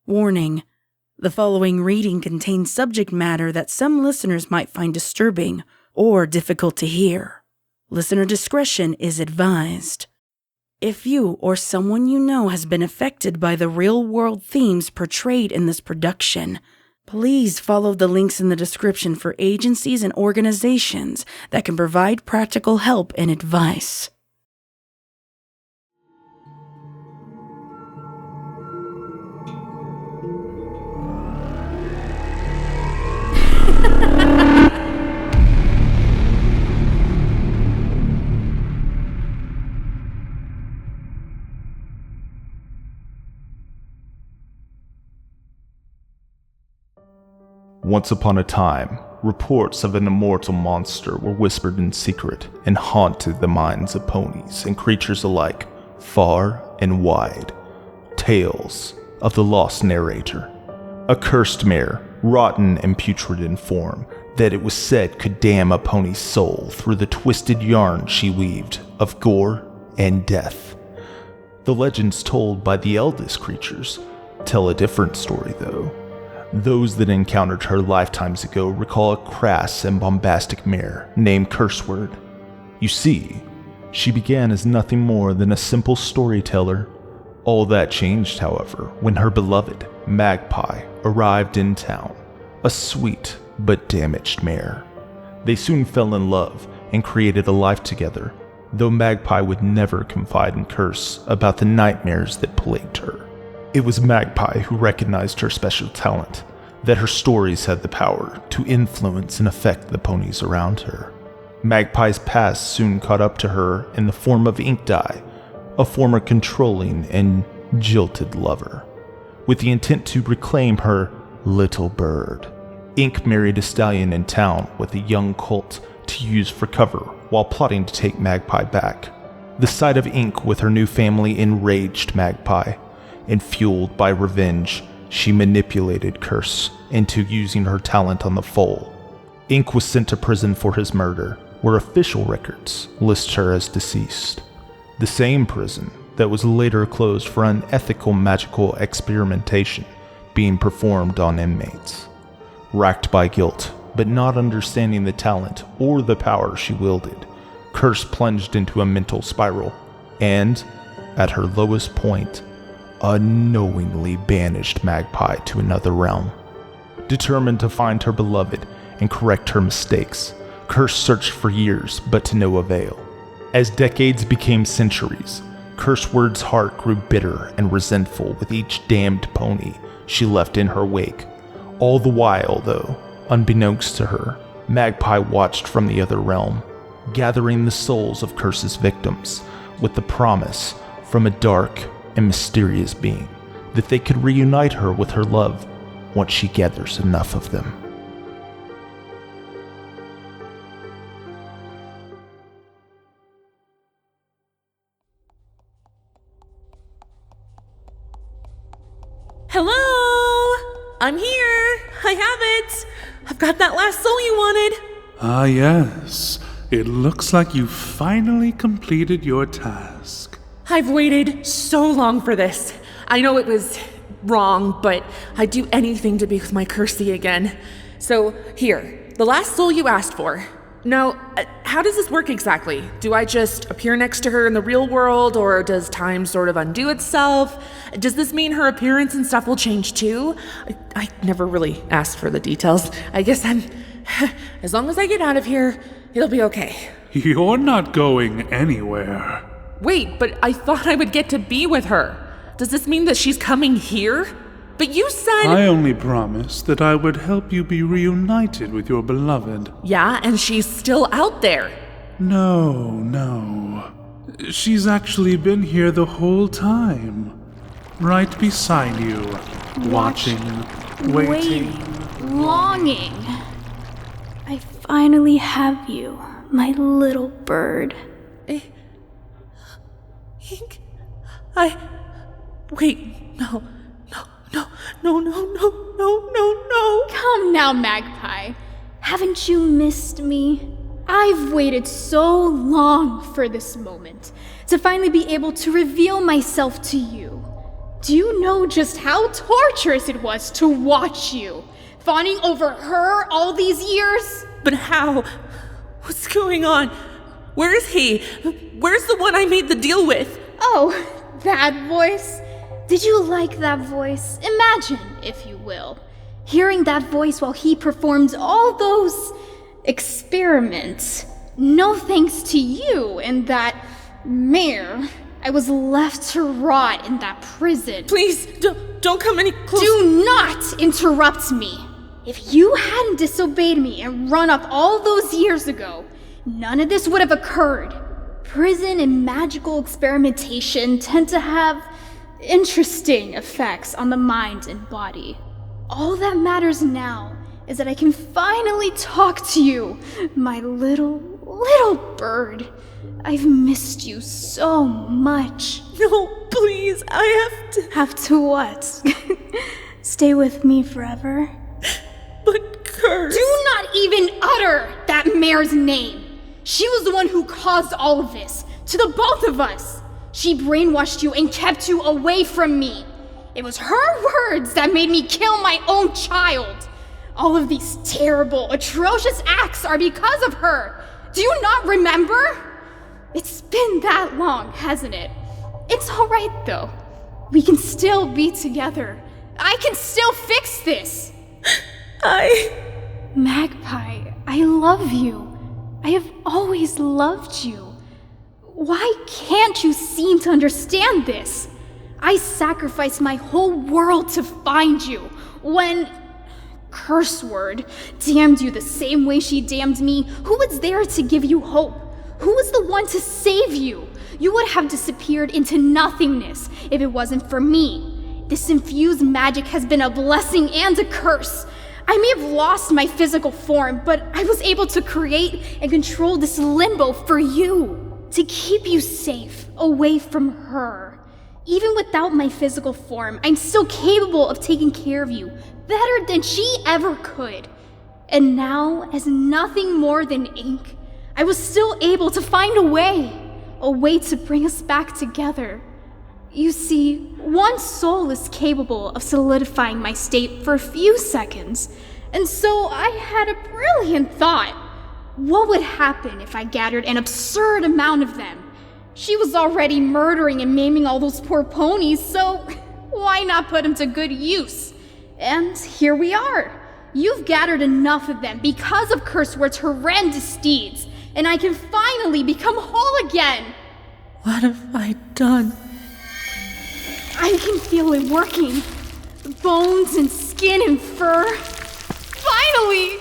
Warning: the following reading contains subject matter that some listeners might find disturbing or difficult to hear. Listener discretion is advised. If you or someone you know has been affected by the real-world themes portrayed in this production, please follow the links in the description for agencies and organizations that can provide practical help and advice. Once upon a time, reports of an immortal monster were whispered in secret and haunted the minds of ponies and creatures alike, far and wide. Tales of the Lost Narrator, a cursed mare, rotten and putrid in form, that it was said could damn a pony's soul through the twisted yarn she weaved of gore and death. The legends told by the eldest creatures tell a different story, though. Those that encountered her lifetimes ago recall a crass and bombastic mare named Curseword. You see, she began as nothing more than a simple storyteller. All that changed, however, when her beloved Magpie arrived in town, a sweet but damaged mare. They soon fell in love and created a life together, though Magpie would never confide in Curse about the nightmares that plagued her. It was Magpie who recognized her special talent, that her stories had the power to influence and affect the ponies around her. Magpie's past soon caught up to her in the form of Ink Dye, a former controlling and jilted lover. With the intent to reclaim her little bird, Ink married a stallion in town with a young colt to use for cover while plotting to take Magpie back. The sight of Ink with her new family enraged Magpie, and fueled by revenge, she manipulated Curse into using her talent on the foal. Ink was sent to prison for his murder, where official records list her as deceased. The same prison that was later closed for unethical magical experimentation being performed on inmates. Racked by guilt, but not understanding the talent or the power she wielded, Curse plunged into a mental spiral, and, at her lowest point, unknowingly banished Magpie to another realm. Determined to find her beloved and correct her mistakes, Curse searched for years, but to no avail. As decades became centuries, Curseword's heart grew bitter and resentful with each damned pony she left in her wake. All the while, though, unbeknownst to her, Magpie watched from the other realm, gathering the souls of Curse's victims, with the promise from a dark and mysterious being that they could reunite her with her love once she gathers enough of them. Hello! I'm here! I have it! I've got that last soul you wanted! Ah, yes. It looks like you finally completed your task. I've waited so long for this. I know it was wrong, but I'd do anything to be with my Cursey again. So, here, the last soul you asked for. Now, how does this work exactly? Do I just appear next to her in the real world, or does time sort of undo itself? Does this mean her appearance and stuff will change too? I never really asked for the details. I guess as long as I get out of here, it'll be okay. You're not going anywhere. Wait, but I thought I would get to be with her. Does this mean that she's coming here? But you said... I only promised that I would help you be reunited with your beloved. Yeah, and she's still out there. No. She's actually been here the whole time. Right beside you. Watching, waiting. Longing. I finally have you, my little bird. Ink? Wait, no. Come now, Magpie. Haven't you missed me? I've waited so long for this moment, to finally be able to reveal myself to you, Do you know just how torturous it was to watch you, fawning over her all these years? But how? What's going on? Where is he? Where's the one I made the deal with? Oh, that voice? Did you like that voice? Imagine, if you will, hearing that voice while he performed all those experiments. No thanks to you and that mare, I was left to rot in that prison. Please, don't come any closer. Do not interrupt me. If you hadn't disobeyed me and run up all those years ago, none of this would have occurred. Prison and magical experimentation tend to have interesting effects on the mind and body. All that matters now is that I can finally talk to you, my little bird. I've missed you so much. No, please, I have to... Have to what? Stay with me forever? But Curse... Do not even utter that mare's name. She was the one who caused all of this, to the both of us. She brainwashed you and kept you away from me. It was her words that made me kill my own child. All of these terrible, atrocious acts are because of her. Do you not remember? It's been that long, hasn't it? It's all right, though. We can still be together. I can still fix this. Magpie, I love you. I have always loved you. Why can't you seem to understand this? I sacrificed my whole world to find you. When curse word damned you the same way she damned me, who was there to give you hope? Who was the one to save you? You would have disappeared into nothingness if it wasn't for me. This infused magic has been a blessing and a curse. I may have lost my physical form, but I was able to create and control this limbo for you, to keep you safe, away from her. Even without my physical form, I'm still capable of taking care of you, better than she ever could. And now, as nothing more than ink, I was still able to find a way to bring us back together. You see, one soul is capable of solidifying my state for a few seconds, and so I had a brilliant thought. What would happen if I gathered an absurd amount of them? She was already murdering and maiming all those poor ponies, so why not put them to good use? And here we are. You've gathered enough of them because of Curseword's horrendous deeds, and I can finally become whole again. What have I done? I can feel it working. Bones and skin and fur. Finally!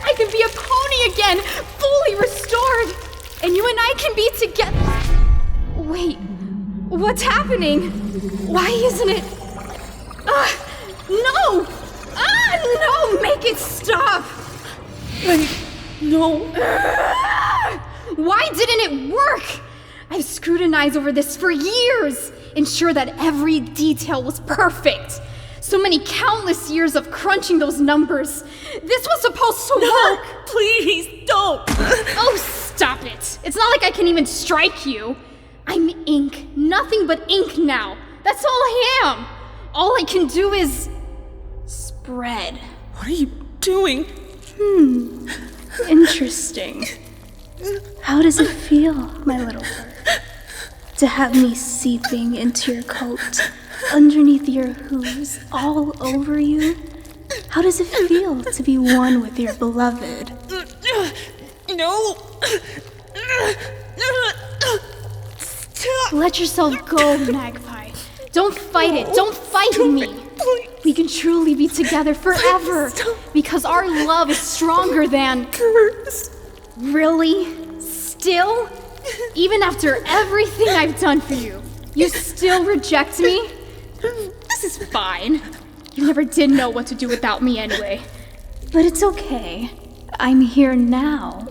I can be a pony again, fully restored. And you and I can be together. Wait, what's happening? Why isn't it? No! No, make it stop! Wait, no. Why didn't it work? I've scrutinized over this for years, ensured that every detail was perfect. So many countless years of crunching those numbers. This was supposed to work. Please, don't. Oh, stop it. It's not like I can even strike you. I'm ink, nothing but ink now. That's all I am. All I can do is spread. What are you doing? Interesting. How does it feel, my little bird, to have me seeping into your coat, underneath your hooves, all over you? How does it feel to be one with your beloved? No. Stop. Let yourself go, Magpie. Don't fight it. Don't fight me. Please. We can truly be together forever because our love is stronger than... Curse. Really? Still? Even after everything I've done for you, you still reject me? This is fine. You never did know what to do without me anyway. But it's okay. I'm here now.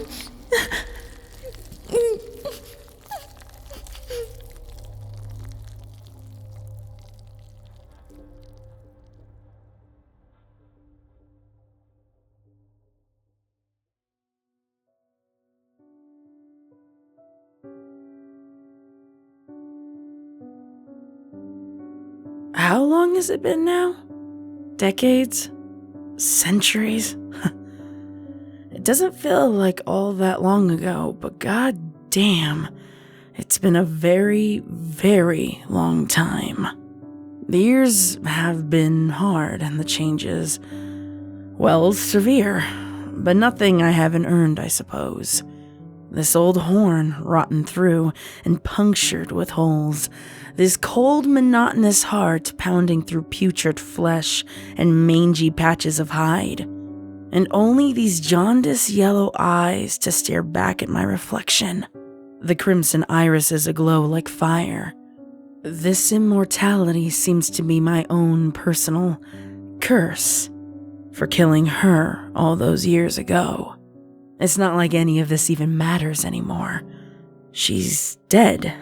How long has it been now? Decades? Centuries? It doesn't feel like all that long ago, but god damn, it's been a very, very long time. The years have been hard and the changes, well, severe, but nothing I haven't earned, I suppose. This old horn rotten through and punctured with holes. This cold, monotonous heart pounding through putrid flesh and mangy patches of hide. And only these jaundiced yellow eyes to stare back at my reflection. The crimson irises aglow like fire. This immortality seems to be my own personal curse for killing her all those years ago. It's not like any of this even matters anymore. She's dead.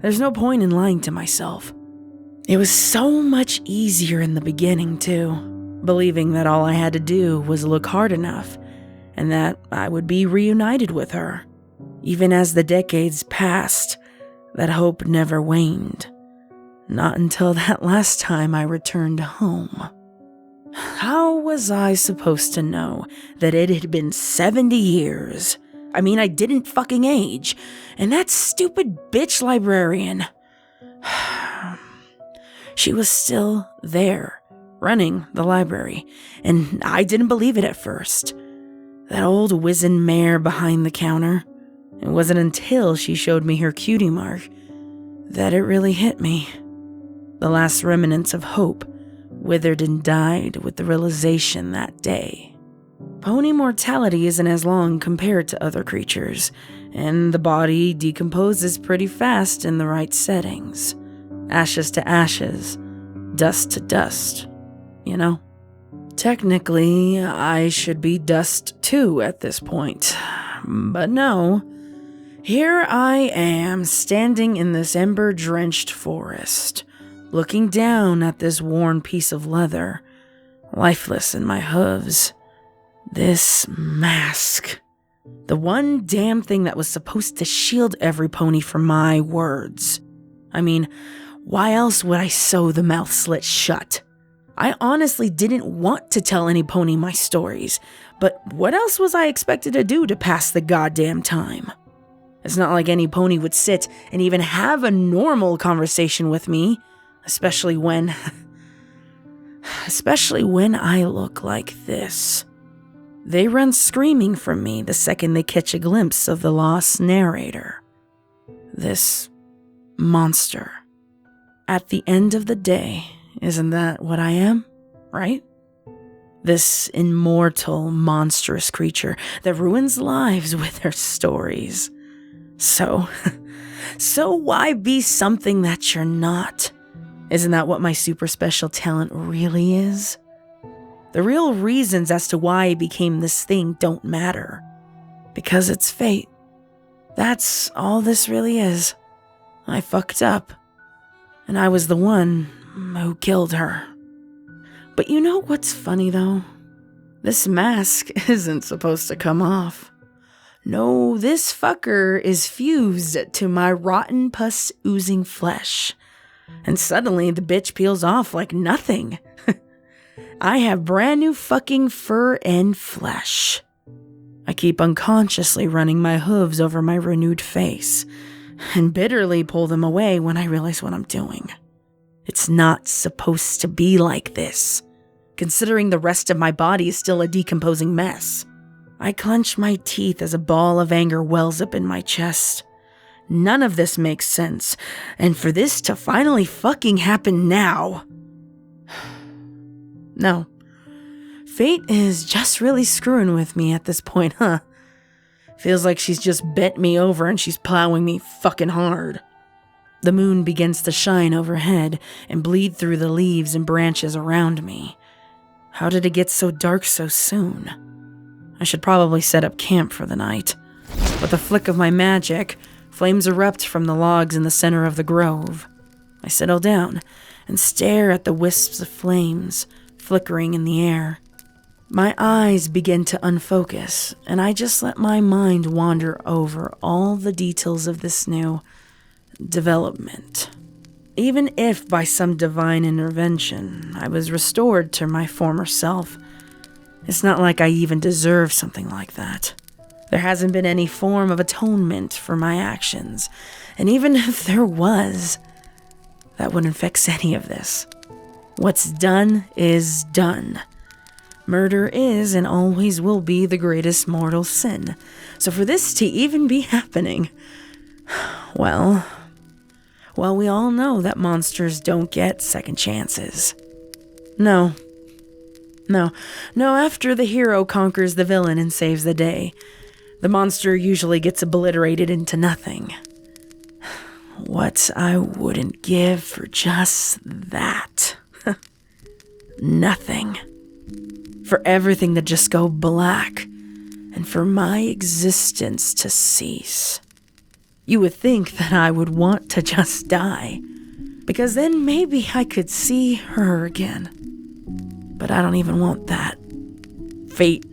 There's no point in lying to myself. It was so much easier in the beginning, too, believing that all I had to do was look hard enough, and that I would be reunited with her. Even as the decades passed, that hope never waned. Not until that last time I returned home. How was I supposed to know that it had been 70 years? I mean, I didn't fucking age. And that stupid bitch librarian. She was still there, running the library, and I didn't believe it at first. That old wizened mare behind the counter. It wasn't until she showed me her cutie mark that it really hit me. The last remnants of hope withered and died with the realization that day. Pony mortality isn't as long compared to other creatures, and the body decomposes pretty fast in the right settings. Ashes to ashes, dust to dust, you know? Technically, I should be dust too at this point, but no. Here I am, standing in this ember-drenched forest, looking down at this worn piece of leather, lifeless in my hooves. This mask. The one damn thing that was supposed to shield every pony from my words. I mean, why else would I sew the mouth slit shut? I honestly didn't want to tell any pony my stories, but what else was I expected to do to pass the goddamn time? It's not like any pony would sit and even have a normal conversation with me. Especially when I look like this. They run screaming from me the second they catch a glimpse of the lost narrator. This monster. At the end of the day, isn't that what I am, right? This immortal, monstrous creature that ruins lives with her stories. So why be something that you're not? Isn't that what my super special talent really is? The real reasons as to why I became this thing don't matter. Because it's fate. That's all this really is. I fucked up. And I was the one who killed her. But you know what's funny though? This mask isn't supposed to come off. No, this fucker is fused to my rotten pus oozing flesh. And suddenly the bitch peels off like nothing. I have brand new fucking fur and flesh. I keep unconsciously running my hooves over my renewed face and bitterly pull them away when I realize what I'm doing. It's not supposed to be like this, considering the rest of my body is still a decomposing mess. I clench my teeth as a ball of anger wells up in my chest. None of this makes sense, and for this to finally fucking happen now... No. Fate is just really screwing with me at this point, huh? Feels like she's just bent me over and she's plowing me fucking hard. The moon begins to shine overhead and bleed through the leaves and branches around me. How did it get so dark so soon? I should probably set up camp for the night. With a flick of my magic, flames erupt from the logs in the center of the grove. I settle down and stare at the wisps of flames flickering in the air. My eyes begin to unfocus, and I just let my mind wander over all the details of this new development. Even if by some divine intervention I was restored to my former self, it's not like I even deserve something like that. There hasn't been any form of atonement for my actions, and even if there was, that wouldn't fix any of this. What's done is done. Murder is and always will be the greatest mortal sin. So for this to even be happening, well, we all know that monsters don't get second chances. No, after the hero conquers the villain and saves the day, the monster usually gets obliterated into nothing. What I wouldn't give for just that. Nothing. For everything to just go black, and for my existence to cease. You would think that I would want to just die, because then maybe I could see her again. But I don't even want that. Fate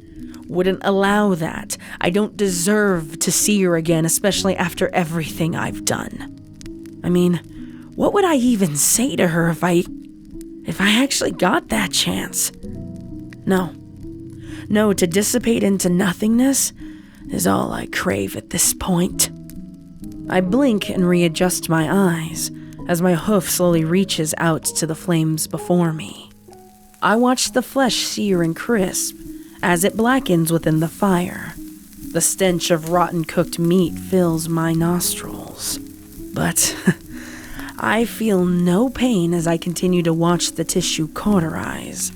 wouldn't allow that. I don't deserve to see her again, especially after everything I've done. I mean, what would I even say to her if I actually got that chance? No, to dissipate into nothingness is all I crave at this point. I blink and readjust my eyes as my hoof slowly reaches out to the flames before me. I watch the flesh sear and crisp as it blackens within the fire. The stench of rotten cooked meat fills my nostrils. But I feel no pain as I continue to watch the tissue cauterize.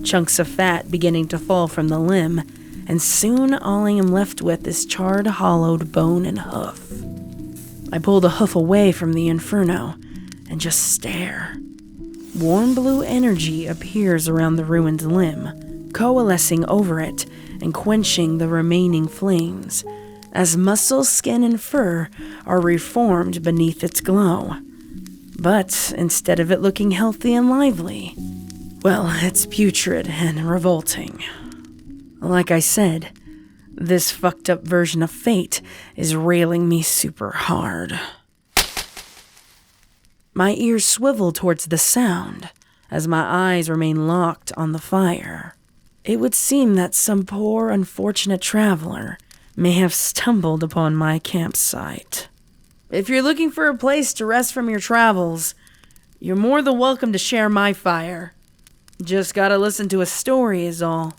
Chunks of fat beginning to fall from the limb, and soon all I am left with is charred, hollowed bone and hoof. I pull the hoof away from the inferno and just stare. Warm blue energy appears around the ruined limb, coalescing over it and quenching the remaining flames, as muscle, skin, and fur are reformed beneath its glow. But instead of it looking healthy and lively, well, it's putrid and revolting. Like I said, this fucked up version of fate is railing me super hard. My ears swivel towards the sound as my eyes remain locked on the fire. It would seem that some poor, unfortunate traveler may have stumbled upon my campsite. If you're looking for a place to rest from your travels, you're more than welcome to share my fire. Just gotta listen to a story is all.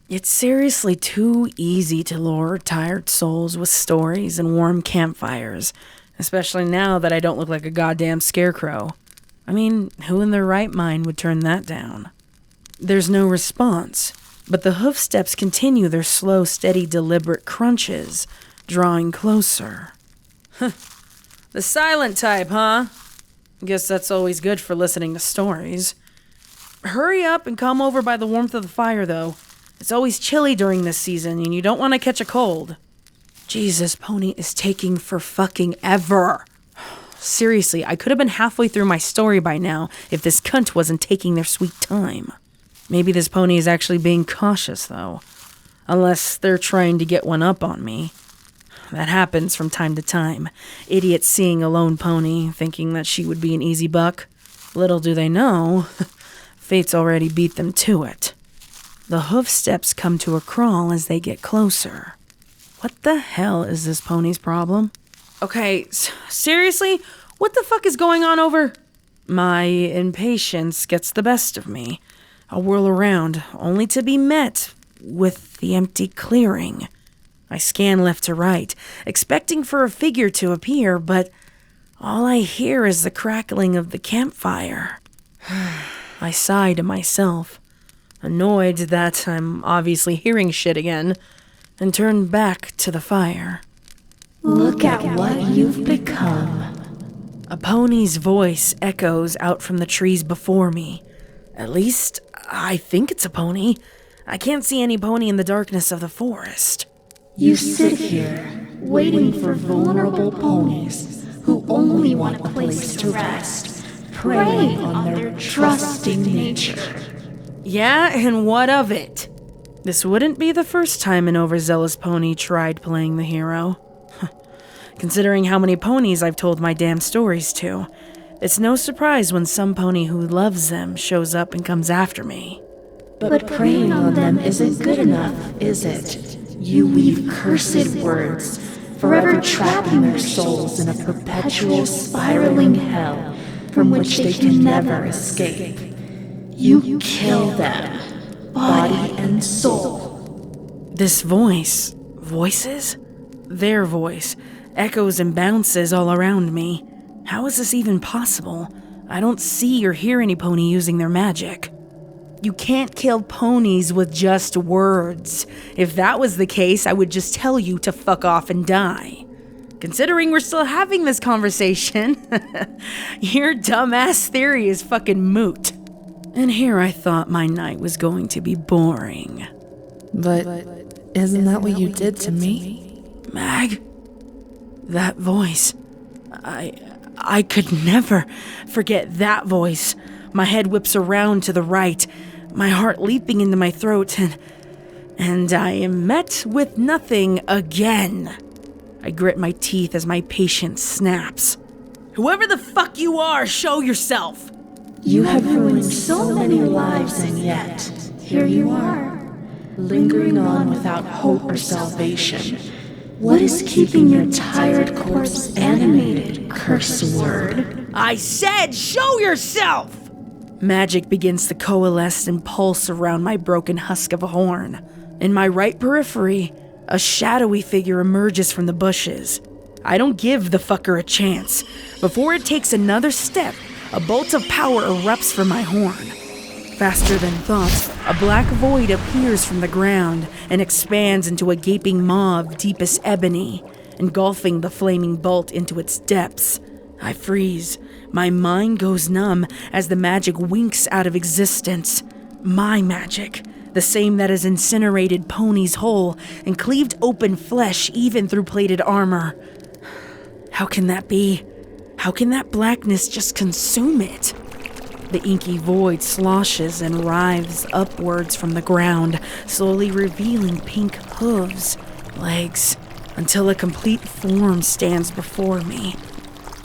It's seriously too easy to lure tired souls with stories and warm campfires, especially now that I don't look like a goddamn scarecrow. I mean, who in their right mind would turn that down? There's no response, but the hoof steps continue their slow, steady, deliberate crunches, drawing closer. The silent type, huh? Guess that's always good for listening to stories. Hurry up and come over by the warmth of the fire, though. It's always chilly during this season, and you don't want to catch a cold. Jesus, Pony is taking for fucking ever. Seriously, I could have been halfway through my story by now if this cunt wasn't taking their sweet time. Maybe this pony is actually being cautious, though. Unless they're trying to get one up on me. That happens from time to time. Idiots seeing a lone pony, thinking that she would be an easy buck. Little do they know, fate's already beat them to it. The hoof steps come to a crawl as they get closer. What the hell is this pony's problem? Okay, seriously? What the fuck is going on over? My impatience gets the best of me. I whirl around, only to be met with the empty clearing. I scan left to right, expecting for a figure to appear, but all I hear is the crackling of the campfire. I sigh to myself, annoyed that I'm obviously hearing shit again, and turn back to the fire. Look at what you've become. A pony's voice echoes out from the trees before me. At least, I think it's a pony. I can't see any pony in the darkness of the forest. You sit here, waiting for vulnerable ponies who only want a place to rest, preying on their trusting nature. Yeah, and what of it? This wouldn't be the first time an overzealous pony tried playing the hero. Considering how many ponies I've told my damn stories to, It's no surprise when some pony who loves them shows up and comes after me. But preying on them isn't good enough, is it? You weave cursed words, forever trapping their souls in a perpetual spiraling hell from which they can never escape. You kill them, body and soul. This voices? Their voice, echoes and bounces all around me. How is this even possible? I don't see or hear any pony using their magic. You can't kill ponies with just words. If that was the case, I would just tell you to fuck off and die. Considering we're still having this conversation, your dumbass theory is fucking moot. And here I thought my night was going to be boring. But isn't that what you did to me? Mag? That voice. I could never forget that voice. My head whips around to the right, my heart leaping into my throat, and I am met with nothing again. I grit my teeth as my patience snaps. Whoever the fuck you are, show yourself! You have ruined so many lives, and yet, here you are, lingering on without hope or salvation. What is keeping your tired corpse animated, curse word? I said, show yourself! Magic begins to coalesce and pulse around my broken husk of a horn. In my right periphery, a shadowy figure emerges from the bushes. I don't give the fucker a chance. Before it takes another step, a bolt of power erupts from my horn. Faster than thought, a black void appears from the ground and expands into a gaping maw of deepest ebony, engulfing the flaming bolt into its depths. I freeze. My mind goes numb as the magic winks out of existence. My magic, the same that has incinerated Pony's whole and cleaved open flesh even through plated armor. How can that be? How can that blackness just consume it? The inky void sloshes and writhes upwards from the ground, slowly revealing pink hooves, legs, until a complete form stands before me.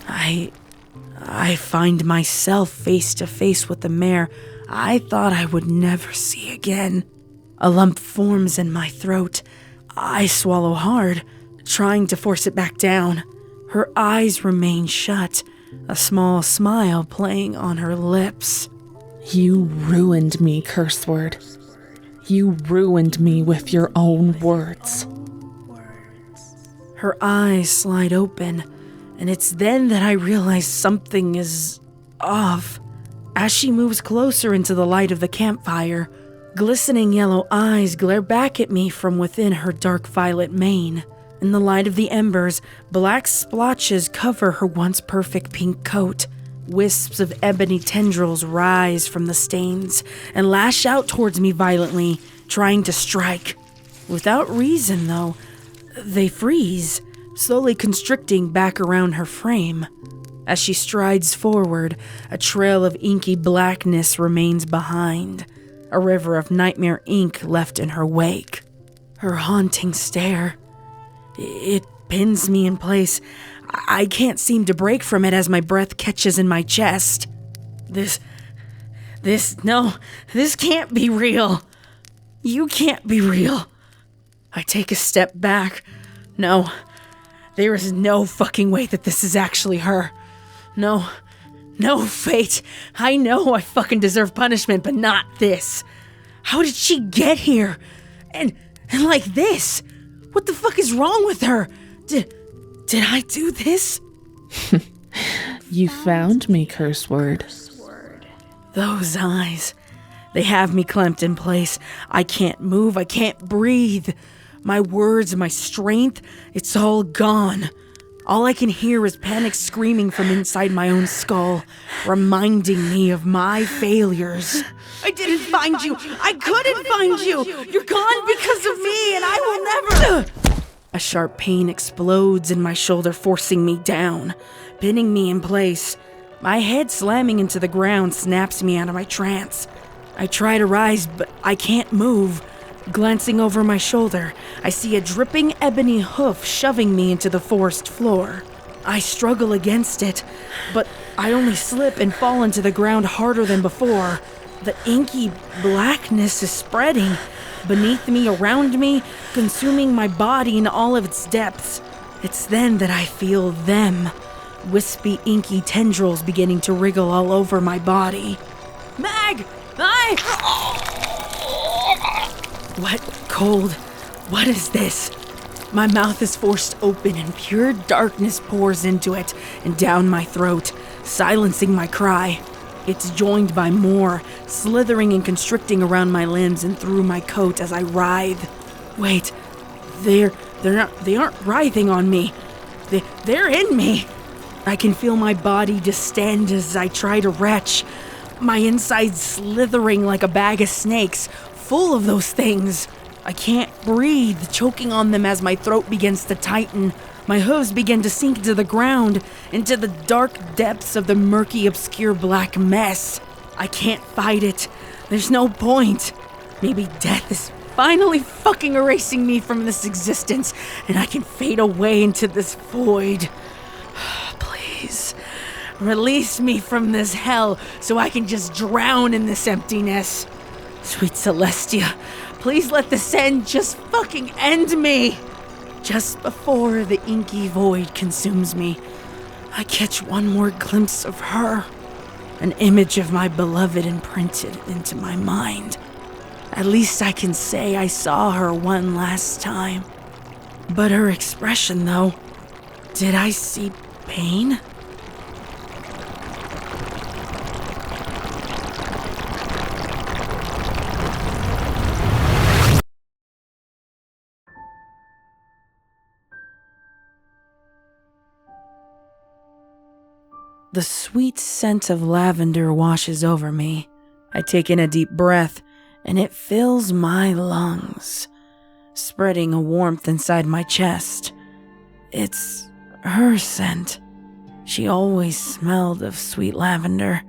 I find myself face to face with the mare I thought I would never see again. A lump forms in my throat. I swallow hard, trying to force it back down. Her eyes remain shut, a small smile playing on her lips. You ruined me, curse word. You ruined me with your own words. Her eyes slide open, and it's then that I realize something is off. As she moves closer into the light of the campfire, glistening yellow eyes glare back at me from within her dark violet mane. In the light of the embers, black splotches cover her once perfect pink coat. Wisps of ebony tendrils rise from the stains and lash out towards me violently, trying to strike. Without reason, though, they freeze, slowly constricting back around her frame. As she strides forward, a trail of inky blackness remains behind, a river of nightmare ink left in her wake. Her haunting stare, it pins me in place. I can't seem to break from it as my breath catches in my chest. This can't be real. You can't be real. I take a step back. No, there is no fucking way that this is actually her. No, fate. I know I fucking deserve punishment, but not this. How did she get here? And like this? What the fuck is wrong with her? Did I do this? You found me, curse word. Those eyes. They have me clamped in place. I can't move. I can't breathe. My words, my strength, it's all gone. All I can hear is panic screaming from inside my own skull, reminding me of my failures. I didn't find you. I couldn't find you. You're gone because of me, and I will never. A sharp pain explodes in my shoulder, forcing me down, pinning me in place. My head slamming into the ground snaps me out of my trance. I try to rise, but I can't move. Glancing over my shoulder, I see a dripping ebony hoof shoving me into the forest floor. I struggle against it, but I only slip and fall into the ground harder than before. The inky blackness is spreading beneath me, around me, consuming my body in all of its depths. It's then that I feel them. Wispy, inky tendrils beginning to wriggle all over my body. Mag! Wet, cold. What is this? My mouth is forced open and pure darkness pours into it and down my throat, silencing my cry. It's joined by more, slithering and constricting around my limbs and through my coat as I writhe. Wait, they aren't writhing on me. They're in me. I can feel my body distend as I try to retch, my insides slithering like a bag of snakes, full of those things. I can't breathe, choking on them as my throat begins to tighten. My hooves begin to sink to the ground, into the dark depths of the murky, obscure black mess. I can't fight it. There's no point. Maybe death is finally fucking erasing me from this existence, and I can fade away into this void. Please, release me from this hell so I can just drown in this emptiness. Sweet Celestia, please let this end just fucking end me. Just before the inky void consumes me, I catch one more glimpse of her. An image of my beloved imprinted into my mind. At least I can say I saw her one last time. But her expression, though, did I see pain? The sweet scent of lavender washes over me. I take in a deep breath, and it fills my lungs, spreading a warmth inside my chest. It's her scent. She always smelled of sweet lavender.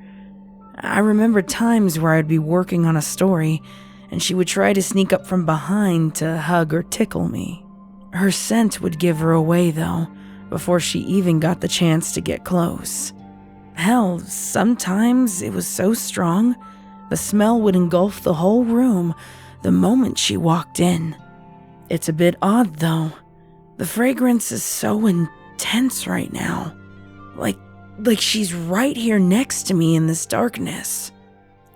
I remember times where I'd be working on a story, and she would try to sneak up from behind to hug or tickle me. Her scent would give her away, though, before she even got the chance to get close. Hell, sometimes it was so strong, the smell would engulf the whole room the moment she walked in. It's a bit odd, though. The fragrance is so intense right now. Like she's right here next to me in this darkness.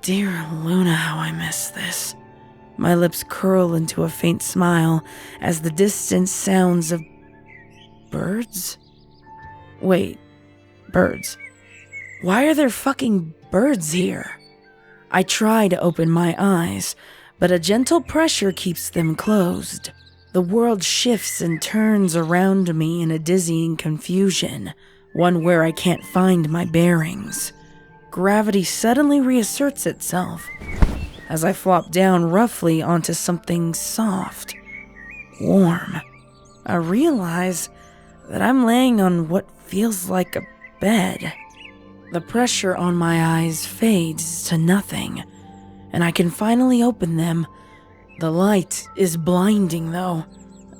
Dear Luna, how I miss this. My lips curl into a faint smile as the distant sounds of birds? Wait, birds. Why are there fucking birds here? I try to open my eyes, but a gentle pressure keeps them closed. The world shifts and turns around me in a dizzying confusion, one where I can't find my bearings. Gravity suddenly reasserts itself as I flop down roughly onto something soft, warm. I realize that I'm laying on what feels like a bed. The pressure on my eyes fades to nothing, and I can finally open them. The light is blinding, though.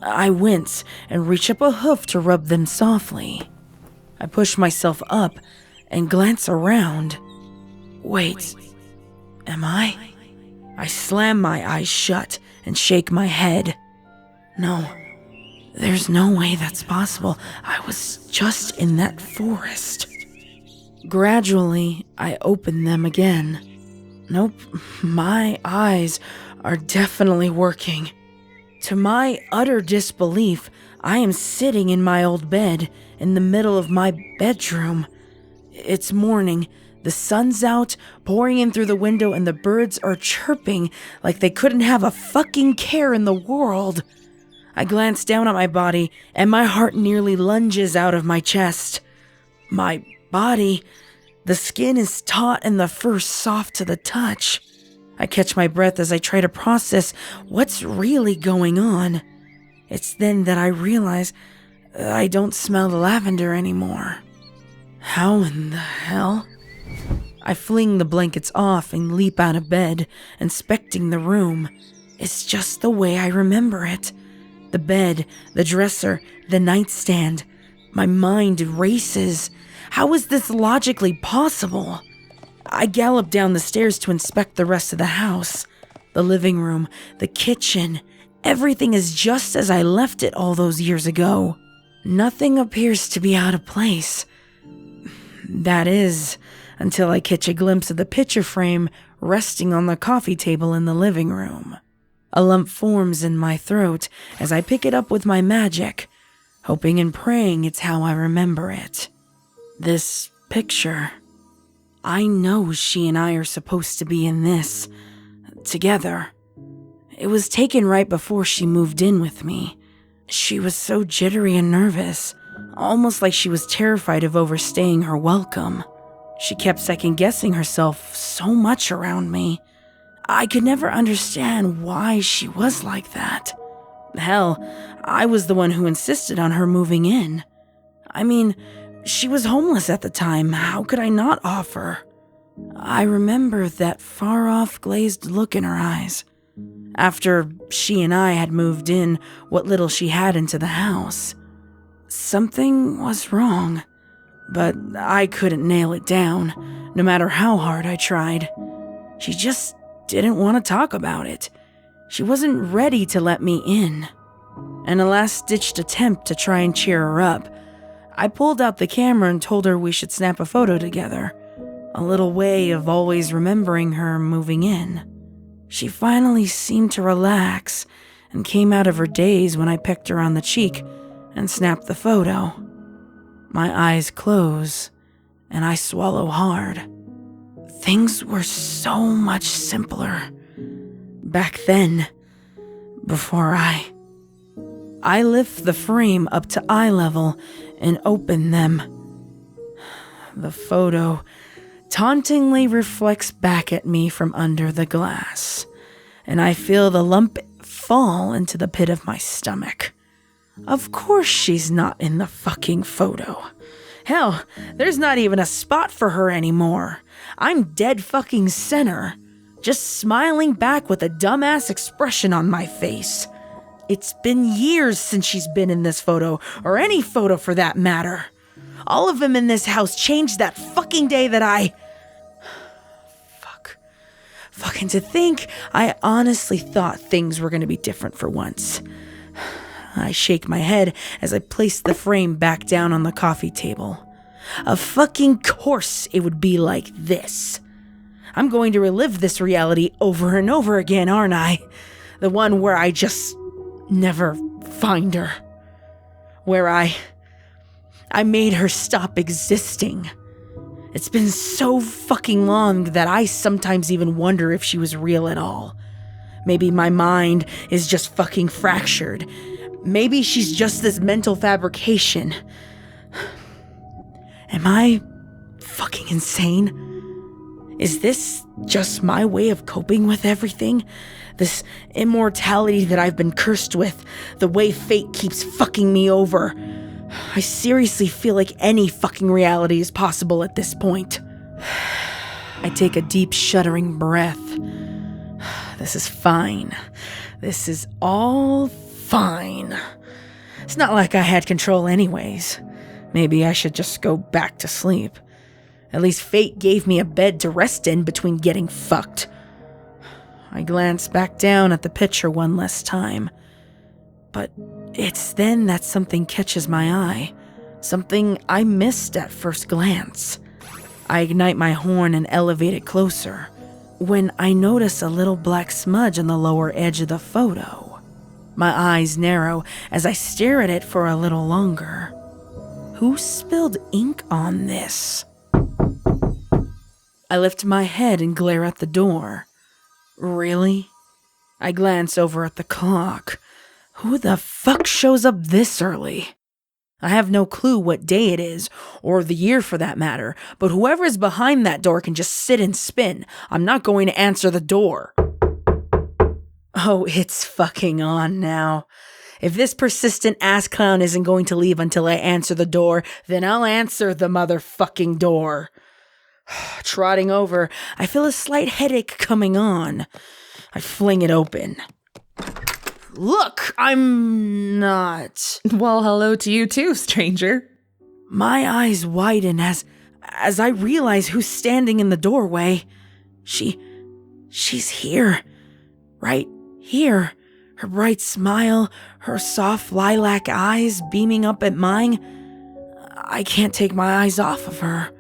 I wince and reach up a hoof to rub them softly. I push myself up and glance around. Wait, am I? I slam my eyes shut and shake my head. No, there's no way that's possible. I was just in that forest. Gradually, I open them again. Nope, my eyes are definitely working. To my utter disbelief, I am sitting in my old bed in the middle of my bedroom. It's morning, the sun's out, pouring in through the window, and the birds are chirping like they couldn't have a fucking care in the world. I glance down at my body, and my heart nearly lunges out of my chest. My body, the skin is taut and the fur soft to the touch. I catch my breath as I try to process what's really going on. It's then that I realize I don't smell the lavender anymore. How in the hell? I fling the blankets off and leap out of bed, inspecting the room. It's just the way I remember it. The bed, the dresser, the nightstand. My mind races. How is this logically possible? I gallop down the stairs to inspect the rest of the house. The living room, the kitchen, everything is just as I left it all those years ago. Nothing appears to be out of place. That is, until I catch a glimpse of the picture frame resting on the coffee table in the living room. A lump forms in my throat as I pick it up with my magic, hoping and praying it's how I remember it. This picture. I know she and I are supposed to be in this, together. It was taken right before she moved in with me. She was so jittery and nervous, almost like she was terrified of overstaying her welcome. She kept second-guessing herself so much around me. I could never understand why she was like that. Hell, I was the one who insisted on her moving in. I mean, she was homeless at the time. How could I not offer? I remember that far-off glazed look in her eyes. After she and I had moved in what little she had into the house. Something was wrong, but I couldn't nail it down, no matter how hard I tried. She just didn't want to talk about it. She wasn't ready to let me in. In a last-ditched attempt to try and cheer her up, I pulled out the camera and told her we should snap a photo together. A little way of always remembering her moving in. She finally seemed to relax and came out of her daze when I pecked her on the cheek and snapped the photo. My eyes close and I swallow hard. Things were so much simpler back then, before I lift the frame up to eye level and open them. The photo tauntingly reflects back at me from under the glass, and I feel the lump fall into the pit of my stomach. Of course she's not in the fucking photo. Hell, there's not even a spot for her anymore. I'm dead fucking center, just smiling back with a dumbass expression on my face. It's been years since she's been in this photo, or any photo for that matter. All of them in this house changed that fucking day that I... Fucking to think, I honestly thought things were gonna be different for once. I shake my head as I place the frame back down on the coffee table. Of fucking course it would be like this. I'm going to relive this reality over and over again, aren't I? The one where I just never find her. Where I made her stop existing. It's been so fucking long that I sometimes even wonder if she was real at all. Maybe my mind is just fucking fractured. Maybe she's just this mental fabrication. Am I fucking insane? Is this just my way of coping with everything? This immortality that I've been cursed with, the way fate keeps fucking me over. I seriously feel like any fucking reality is possible at this point. I take a deep, shuddering breath. This is fine. This is all fine. It's not like I had control anyways. Maybe I should just go back to sleep. At least fate gave me a bed to rest in between getting fucked. I glance back down at the picture one last time. But it's then that something catches my eye. Something I missed at first glance. I ignite my horn and elevate it closer, when I notice a little black smudge on the lower edge of the photo. My eyes narrow as I stare at it for a little longer. Who spilled ink on this? I lift my head and glare at the door. Really? I glance over at the clock. Who the fuck shows up this early? I have no clue what day it is, or the year for that matter, but whoever is behind that door can just sit and spin. I'm not going to answer the door. Oh, it's fucking on now. If this persistent ass clown isn't going to leave until I answer the door, then I'll answer the motherfucking door. Trotting over, I feel a slight headache coming on. I fling it open. Look, I'm not... Well, hello to you too, stranger. My eyes widen as I realize who's standing in the doorway. She's here. Right here. Her bright smile, her soft lilac eyes beaming up at mine. I can't take my eyes off of her.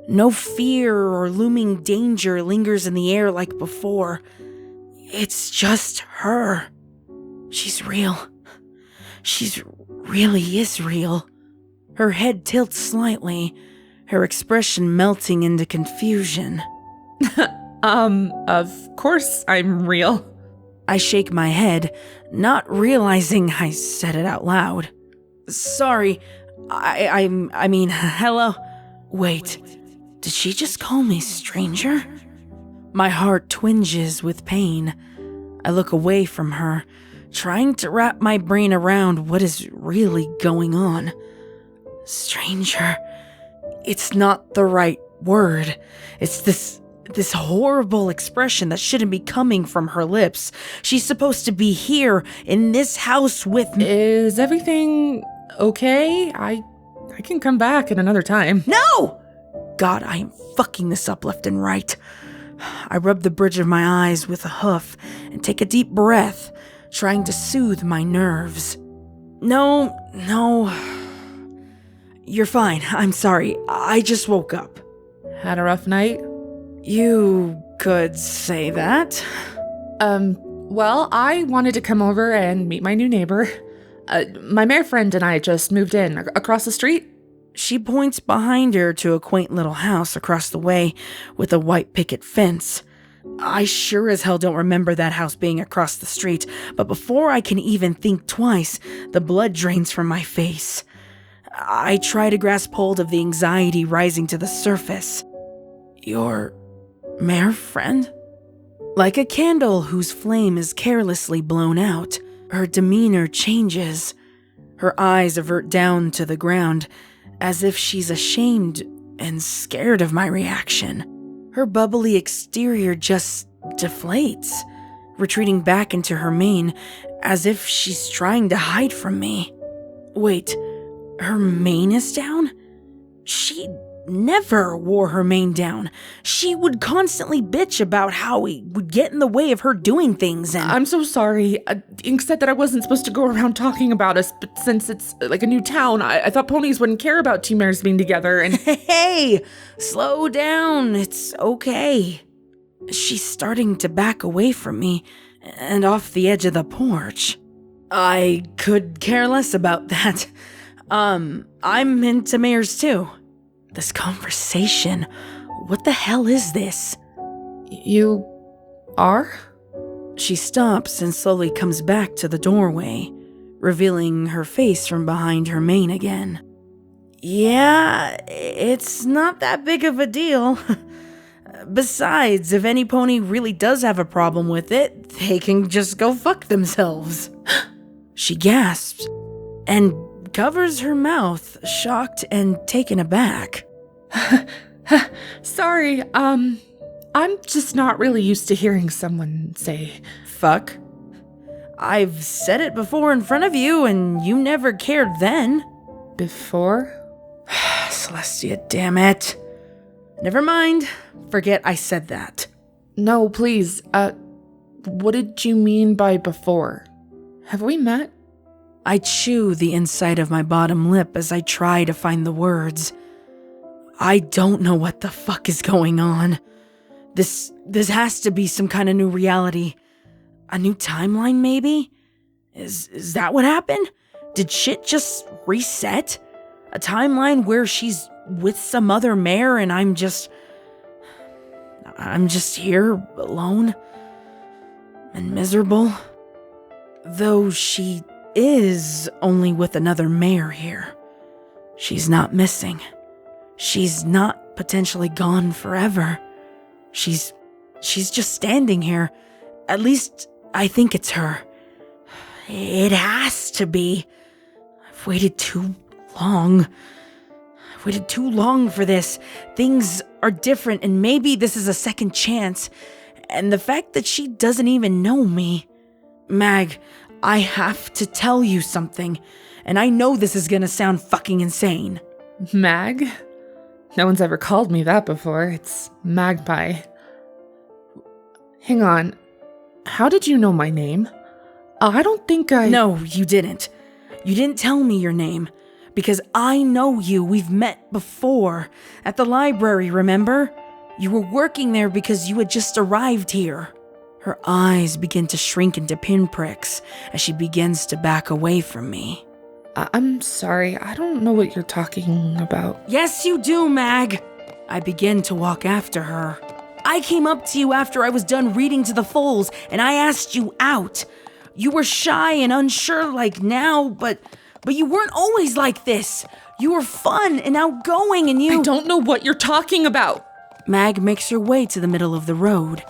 No fear or looming danger lingers in the air like before. It's just her. She's real. She really is real. Her head tilts slightly, her expression melting into confusion. Of course I'm real. I shake my head, not realizing I said it out loud. Sorry, I mean, hello? Wait, did she just call me stranger? My heart twinges with pain. I look away from her, trying to wrap my brain around what is really going on. Stranger. It's not the right word. It's this horrible expression that shouldn't be coming from her lips. She's supposed to be here in this house with me. Is everything okay? I can come back at another time. No! God, I am fucking this up left and right. I rub the bridge of my eyes with a hoof and take a deep breath, trying to soothe my nerves. No. You're fine. I'm sorry. I just woke up. Had a rough night? You could say that. Well, I wanted to come over and meet my new neighbor. My mayor friend and I just moved in across the street. She points behind her to a quaint little house across the way with a white picket fence. I sure as hell don't remember that house being across the street, but before I can even think twice, the blood drains from my face. I try to grasp hold of the anxiety rising to the surface. Your mayor friend? Like a candle whose flame is carelessly blown out, her demeanor changes. Her eyes avert down to the ground, as if she's ashamed and scared of my reaction. Her bubbly exterior just deflates, retreating back into her mane as if she's trying to hide from me. Wait, her mane is down? She never wore her mane down. She would constantly bitch about how it would get in the way of her doing things and— I'm so sorry. Ink said that I wasn't supposed to go around talking about us, but since it's like a new town, I thought ponies wouldn't care about two mares being together and— Hey, slow down. It's okay. She's starting to back away from me and off the edge of the porch. I could care less about that. I'm into mares too. This conversation, what the hell is this? You are? She stops and slowly comes back to the doorway, revealing her face from behind her mane again. Yeah, it's not that big of a deal. Besides, if any pony really does have a problem with it, they can just go fuck themselves. She gasps and covers her mouth, shocked and taken aback. Sorry, I'm just not really used to hearing someone say fuck. I've said it before in front of you and you never cared then. Before? Celestia, damn it. Never mind. Forget I said that. No, please. What did you mean by before? Have we met? I chew the inside of my bottom lip as I try to find the words. I don't know what the fuck is going on. This has to be some kind of new reality. A new timeline, maybe? Is that what happened? Did shit just reset? A timeline where she's with some other mare and I'm just here alone and miserable. Though she is only with another mare here. She's not missing. She's not potentially gone forever. She's just standing here. At least I think it's her. It has to be. I've waited too long. I've waited too long for this. Things are different and maybe this is a second chance. And the fact that she doesn't even know me. Mag, I have to tell you something, and I know this is gonna sound fucking insane. Mag? No one's ever called me that before. It's Magpie. Hang on. How did you know my name? I don't think I... No, you didn't. You didn't tell me your name. Because I know you. We've met before. At the library, remember? You were working there because you had just arrived here. Her eyes begin to shrink into pinpricks as she begins to back away from me. I'm sorry. I don't know what you're talking about. Yes, you do, Mag. I begin to walk after her. I came up to you after I was done reading to the foals, and I asked you out. You were shy and unsure like now, but you weren't always like this. You were fun and outgoing, and you... I don't know what you're talking about. Mag makes her way to the middle of the road.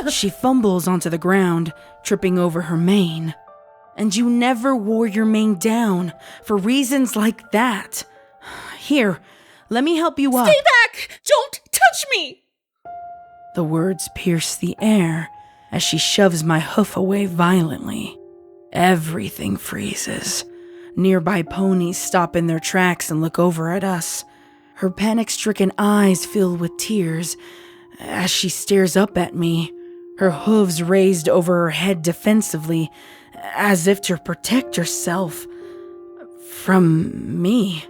She fumbles onto the ground, tripping over her mane. And you never wore your mane down for reasons like that. Here, let me help you up. Stay back! Don't touch me! The words pierce the air as she shoves my hoof away violently. Everything freezes. Nearby ponies stop in their tracks and look over at us. Her panic-stricken eyes fill with tears as she stares up at me, her hooves raised over her head defensively, as if to protect herself from me.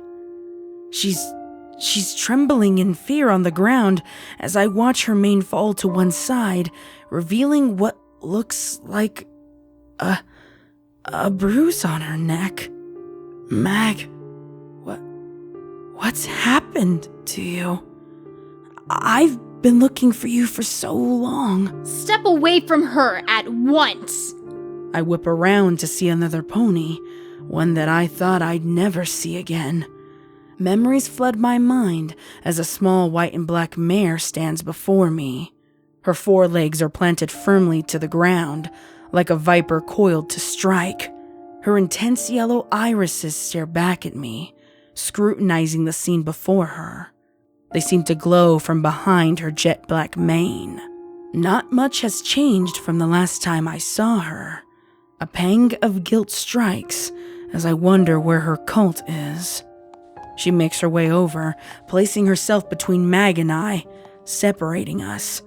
She's trembling in fear on the ground as I watch her mane fall to one side, revealing what looks like a bruise on her neck. Mag, what's happened to you? I've been looking for you for so long. Step away from her at once. I whip around to see another pony, one that I thought I'd never see again. Memories flood my mind as a small white and black mare stands before me. Her forelegs are planted firmly to the ground, like a viper coiled to strike. Her intense yellow irises stare back at me, scrutinizing the scene before her. They seem to glow from behind her jet black mane. Not much has changed from the last time I saw her. A pang of guilt strikes as I wonder where her colt is. She makes her way over, placing herself between Mag and I, separating us.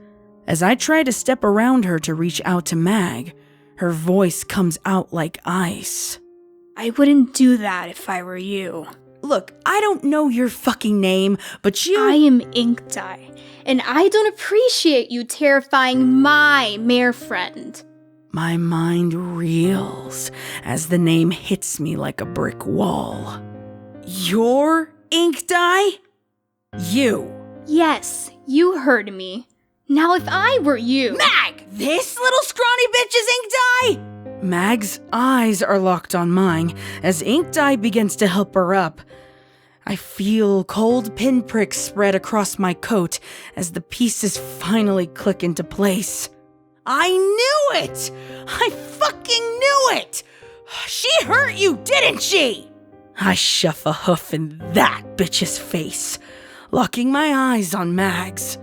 As I try to step around her to reach out to Mag, her voice comes out like ice. I wouldn't do that if I were you. Look, I don't know your fucking name, but you... I am Inkdye, and I don't appreciate you terrifying my mare friend. My mind reels as the name hits me like a brick wall. You're Inkdye? You. Yes, you heard me. Now if I were you... Mag! This little scrawny bitch is Inkdye? Mag's eyes are locked on mine as Inkdye begins to help her up. I feel cold pinpricks spread across my coat as the pieces finally click into place. I knew it! I fucking knew it! She hurt you, didn't she? I shove a hoof in that bitch's face, locking my eyes on Mag's.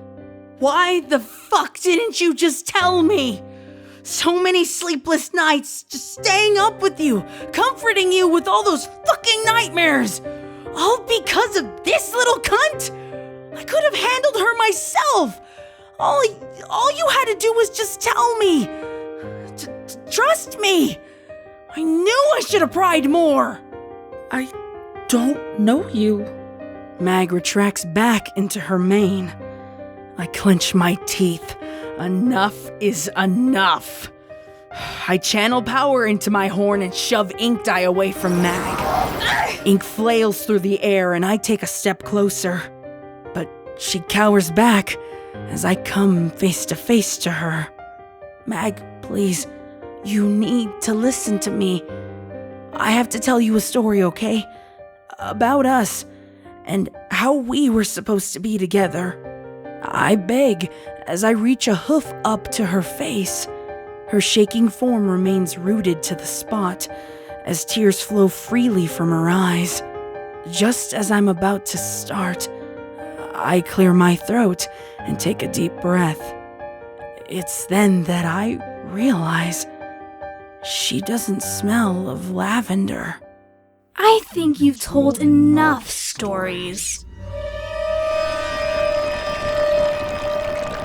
Why the fuck didn't you just tell me? So many sleepless nights, just staying up with you, comforting you with all those fucking nightmares. All because of this little cunt? I could have handled her myself. All you had to do was just tell me. Trust me. I knew I should have pried more. I don't know you. Mag retracts back into her mane. I clench my teeth. Enough is enough. I channel power into my horn and shove Inkdye away from Mag. Ink flails through the air and I take a step closer. But she cowers back as I come face to face to her. Mag, please, you need to listen to me. I have to tell you a story, okay? About us, and how we were supposed to be together. I beg as I reach a hoof up to her face. Her shaking form remains rooted to the spot as tears flow freely from her eyes. Just as I'm about to start, I clear my throat and take a deep breath. It's then that I realize she doesn't smell of lavender. I think you've told enough stories.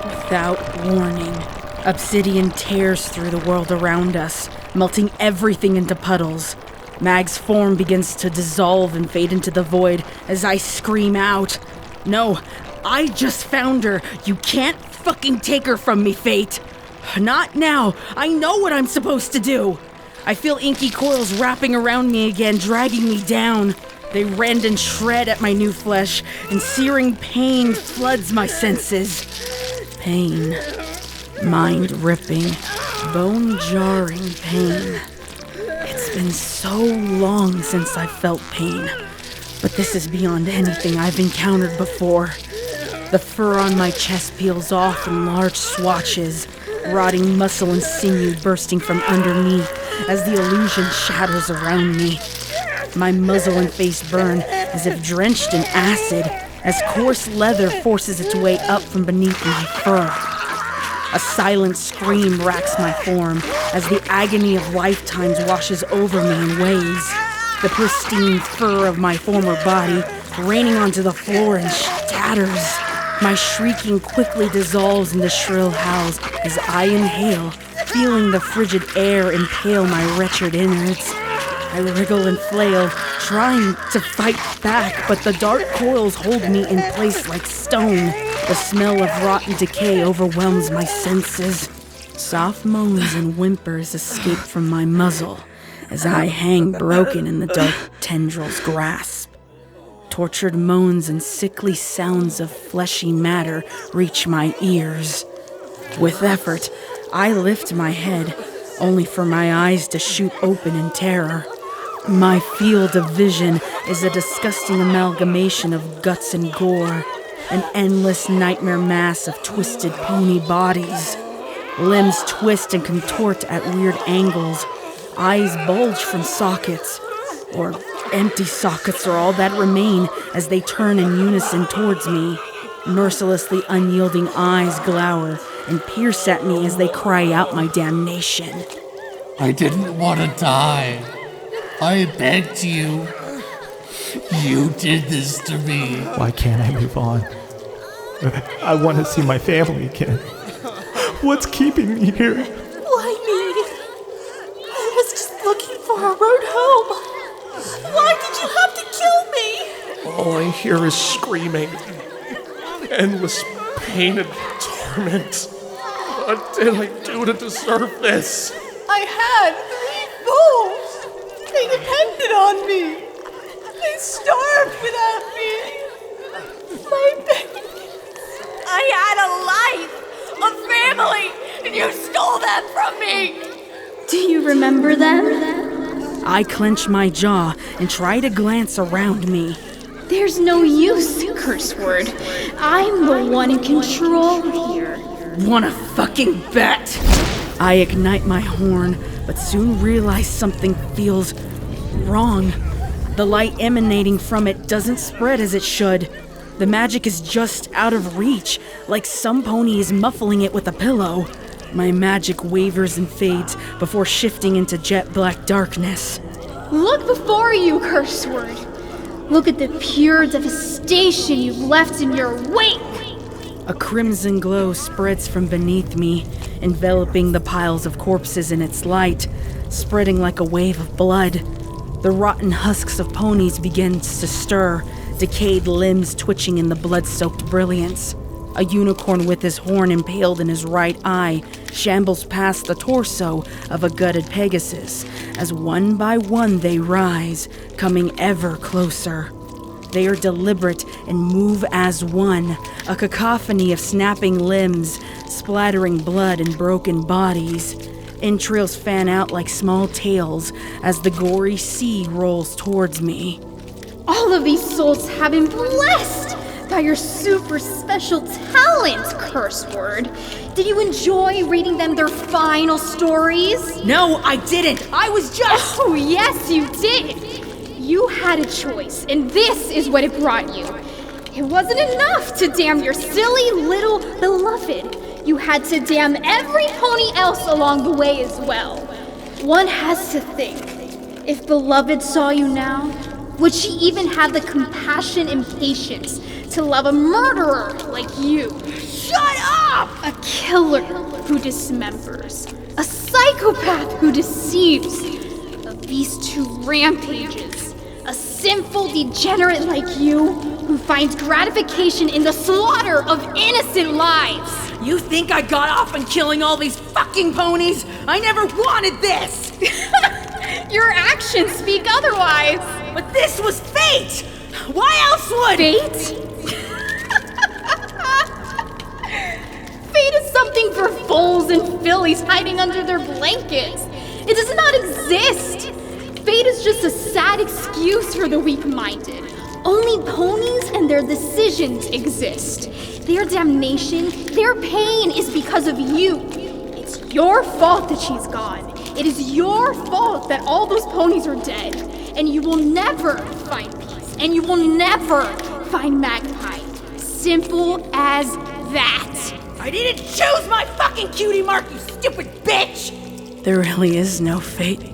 Without warning, obsidian tears through the world around us, melting everything into puddles. Mag's form begins to dissolve and fade into the void as I scream out, "No, I just found her. You can't fucking take her from me, Fate. Not now. I know what I'm supposed to do." I feel inky coils wrapping around me again, dragging me down. They rend and shred at my new flesh, and searing pain floods my senses. Pain. Mind-ripping, bone-jarring pain. It's been so long since I've felt pain, but this is beyond anything I've encountered before. The fur on my chest peels off in large swatches, rotting muscle and sinew bursting from underneath as the illusion shatters around me. My muzzle and face burn as if drenched in acid as coarse leather forces its way up from beneath my fur. A silent scream racks my form as the agony of lifetimes washes over me in waves. The pristine fur of my former body raining onto the floor in tatters. My shrieking quickly dissolves into shrill howls as I inhale, feeling the frigid air impale my wretched innards. I wriggle and flail, trying to fight back, but the dark coils hold me in place like stone. The smell of rotten decay overwhelms my senses. Soft moans and whimpers escape from my muzzle as I hang broken in the dark tendril's grasp. Tortured moans and sickly sounds of fleshy matter reach my ears. With effort, I lift my head, only for my eyes to shoot open in terror. My field of vision is a disgusting amalgamation of guts and gore, an endless nightmare mass of twisted pony bodies. Limbs twist and contort at weird angles. Eyes bulge from sockets, or empty sockets are all that remain as they turn in unison towards me. Mercilessly unyielding eyes glower and pierce at me as they cry out my damnation. I didn't want to die. I begged you. You did this to me. Why can't I move on? I want to see my family again. What's keeping me here? Why me? I was just looking for a road home. Why did you have to kill me? All I hear is screaming. Endless pain and torment. What did I do to deserve this? I had 3 fools. They depended on me. They starved without me. My baby. I had a life, a family, and you stole that from me. Do you remember them? I clench my jaw and try to glance around me. There's no use, curse word. I'm the one in control here. Wanna fucking bet? I ignite my horn, but soon realize something feels wrong. The light emanating from it doesn't spread as it should. The magic is just out of reach, like some pony is muffling it with a pillow. My magic wavers and fades before shifting into jet black darkness. Look before you, curse word. Look at the pure devastation you've left in your wake. A crimson glow spreads from beneath me, enveloping the piles of corpses in its light, spreading like a wave of blood. The rotten husks of ponies begins to stir, decayed limbs twitching in the blood-soaked brilliance. A unicorn with his horn impaled in his right eye shambles past the torso of a gutted Pegasus, as one by one they rise, coming ever closer. They are deliberate and move as one, a cacophony of snapping limbs, splattering blood and broken bodies. Entrails fan out like small tails as the gory sea rolls towards me. All of these souls have been blessed by your super special talent, curse word. Did you enjoy reading them their final stories? No, I didn't! I was just— Oh, yes, you did! You had a choice, and this is what it brought you. It wasn't enough to damn your silly little beloved. You had to damn every pony else along the way as well. One has to think, If beloved saw you now, would she even have the compassion and patience to love a murderer like you? Shut up! A killer who dismembers. A psychopath who deceives. A beast who rampages. A sinful degenerate like you who finds gratification in the slaughter of innocent lives. You think I got off on killing all these fucking ponies? I never wanted this! Your actions speak otherwise. But this was fate! Why else would— Fate? Fate is something for foals and fillies hiding under their blankets. It does not exist. Fate is just a sad excuse for the weak-minded. Only ponies and their decisions exist. Their damnation, their pain is because of you. It's your fault that she's gone. It is your fault that all those ponies are dead. And you will never find peace. And you will never find Magpie. Simple as that. I didn't choose my fucking cutie mark, you stupid bitch! There really is no fate.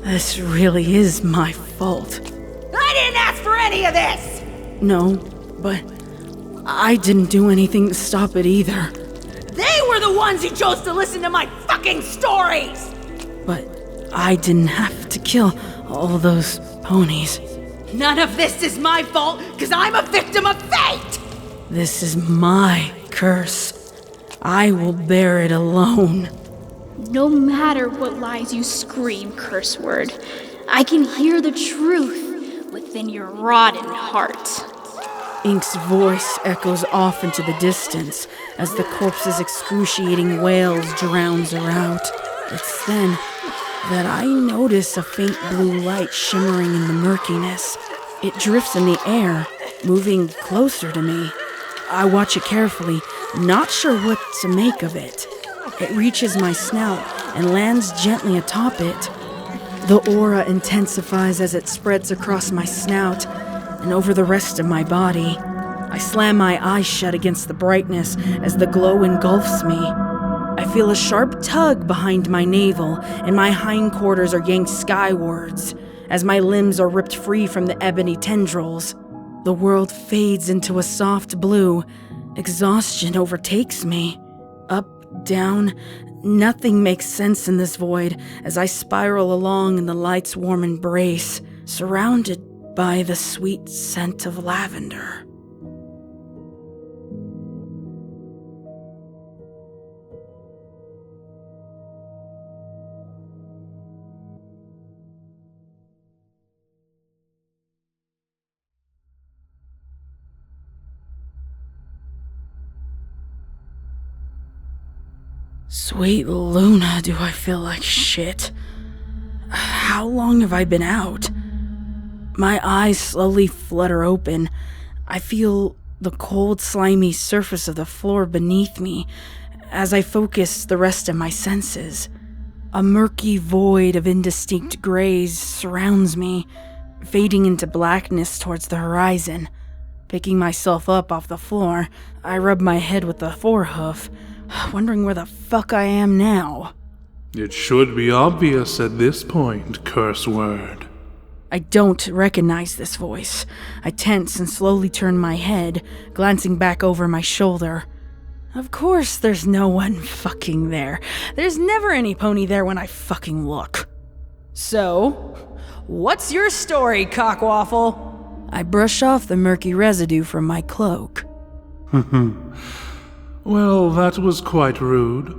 This really is my fault. I didn't ask for any of this! No, but I didn't do anything to stop it either. They were the ones who chose to listen to my fucking stories! But I didn't have to kill all those ponies. None of this is my fault, because I'm a victim of fate! This is my curse. I will bear it alone. No matter what lies you scream, curse word, I can hear the truth within your rotten heart. Ink's voice echoes off into the distance as the corpse's excruciating wails drowns her out. It's then that I notice a faint blue light shimmering in the murkiness. It drifts in the air, moving closer to me. I watch it carefully, not sure what to make of it. It reaches my snout and lands gently atop it. The aura intensifies as it spreads across my snout and over the rest of my body. I slam my eyes shut against the brightness as the glow engulfs me. I feel a sharp tug behind my navel, and my hindquarters are yanked skywards as my limbs are ripped free from the ebony tendrils. The world fades into a soft blue. Exhaustion overtakes me. Up, down, nothing makes sense in this void as I spiral along in the light's warm embrace, surrounded by the sweet scent of lavender. Sweet Luna, do I feel like shit. How long have I been out? My eyes slowly flutter open. I feel the cold, slimy surface of the floor beneath me as I focus the rest of my senses. A murky void of indistinct grays surrounds me, fading into blackness towards the horizon. Picking myself up off the floor, I rub my head with the forehoof, wondering where the fuck I am now. It should be obvious at this point, curse word. I don't recognize this voice. I tense and slowly turn my head, glancing back over my shoulder. Of course there's no one fucking there. There's never any pony there when I fucking look. So, what's your story, cockwaffle? I brush off the murky residue from my cloak. Well, that was quite rude.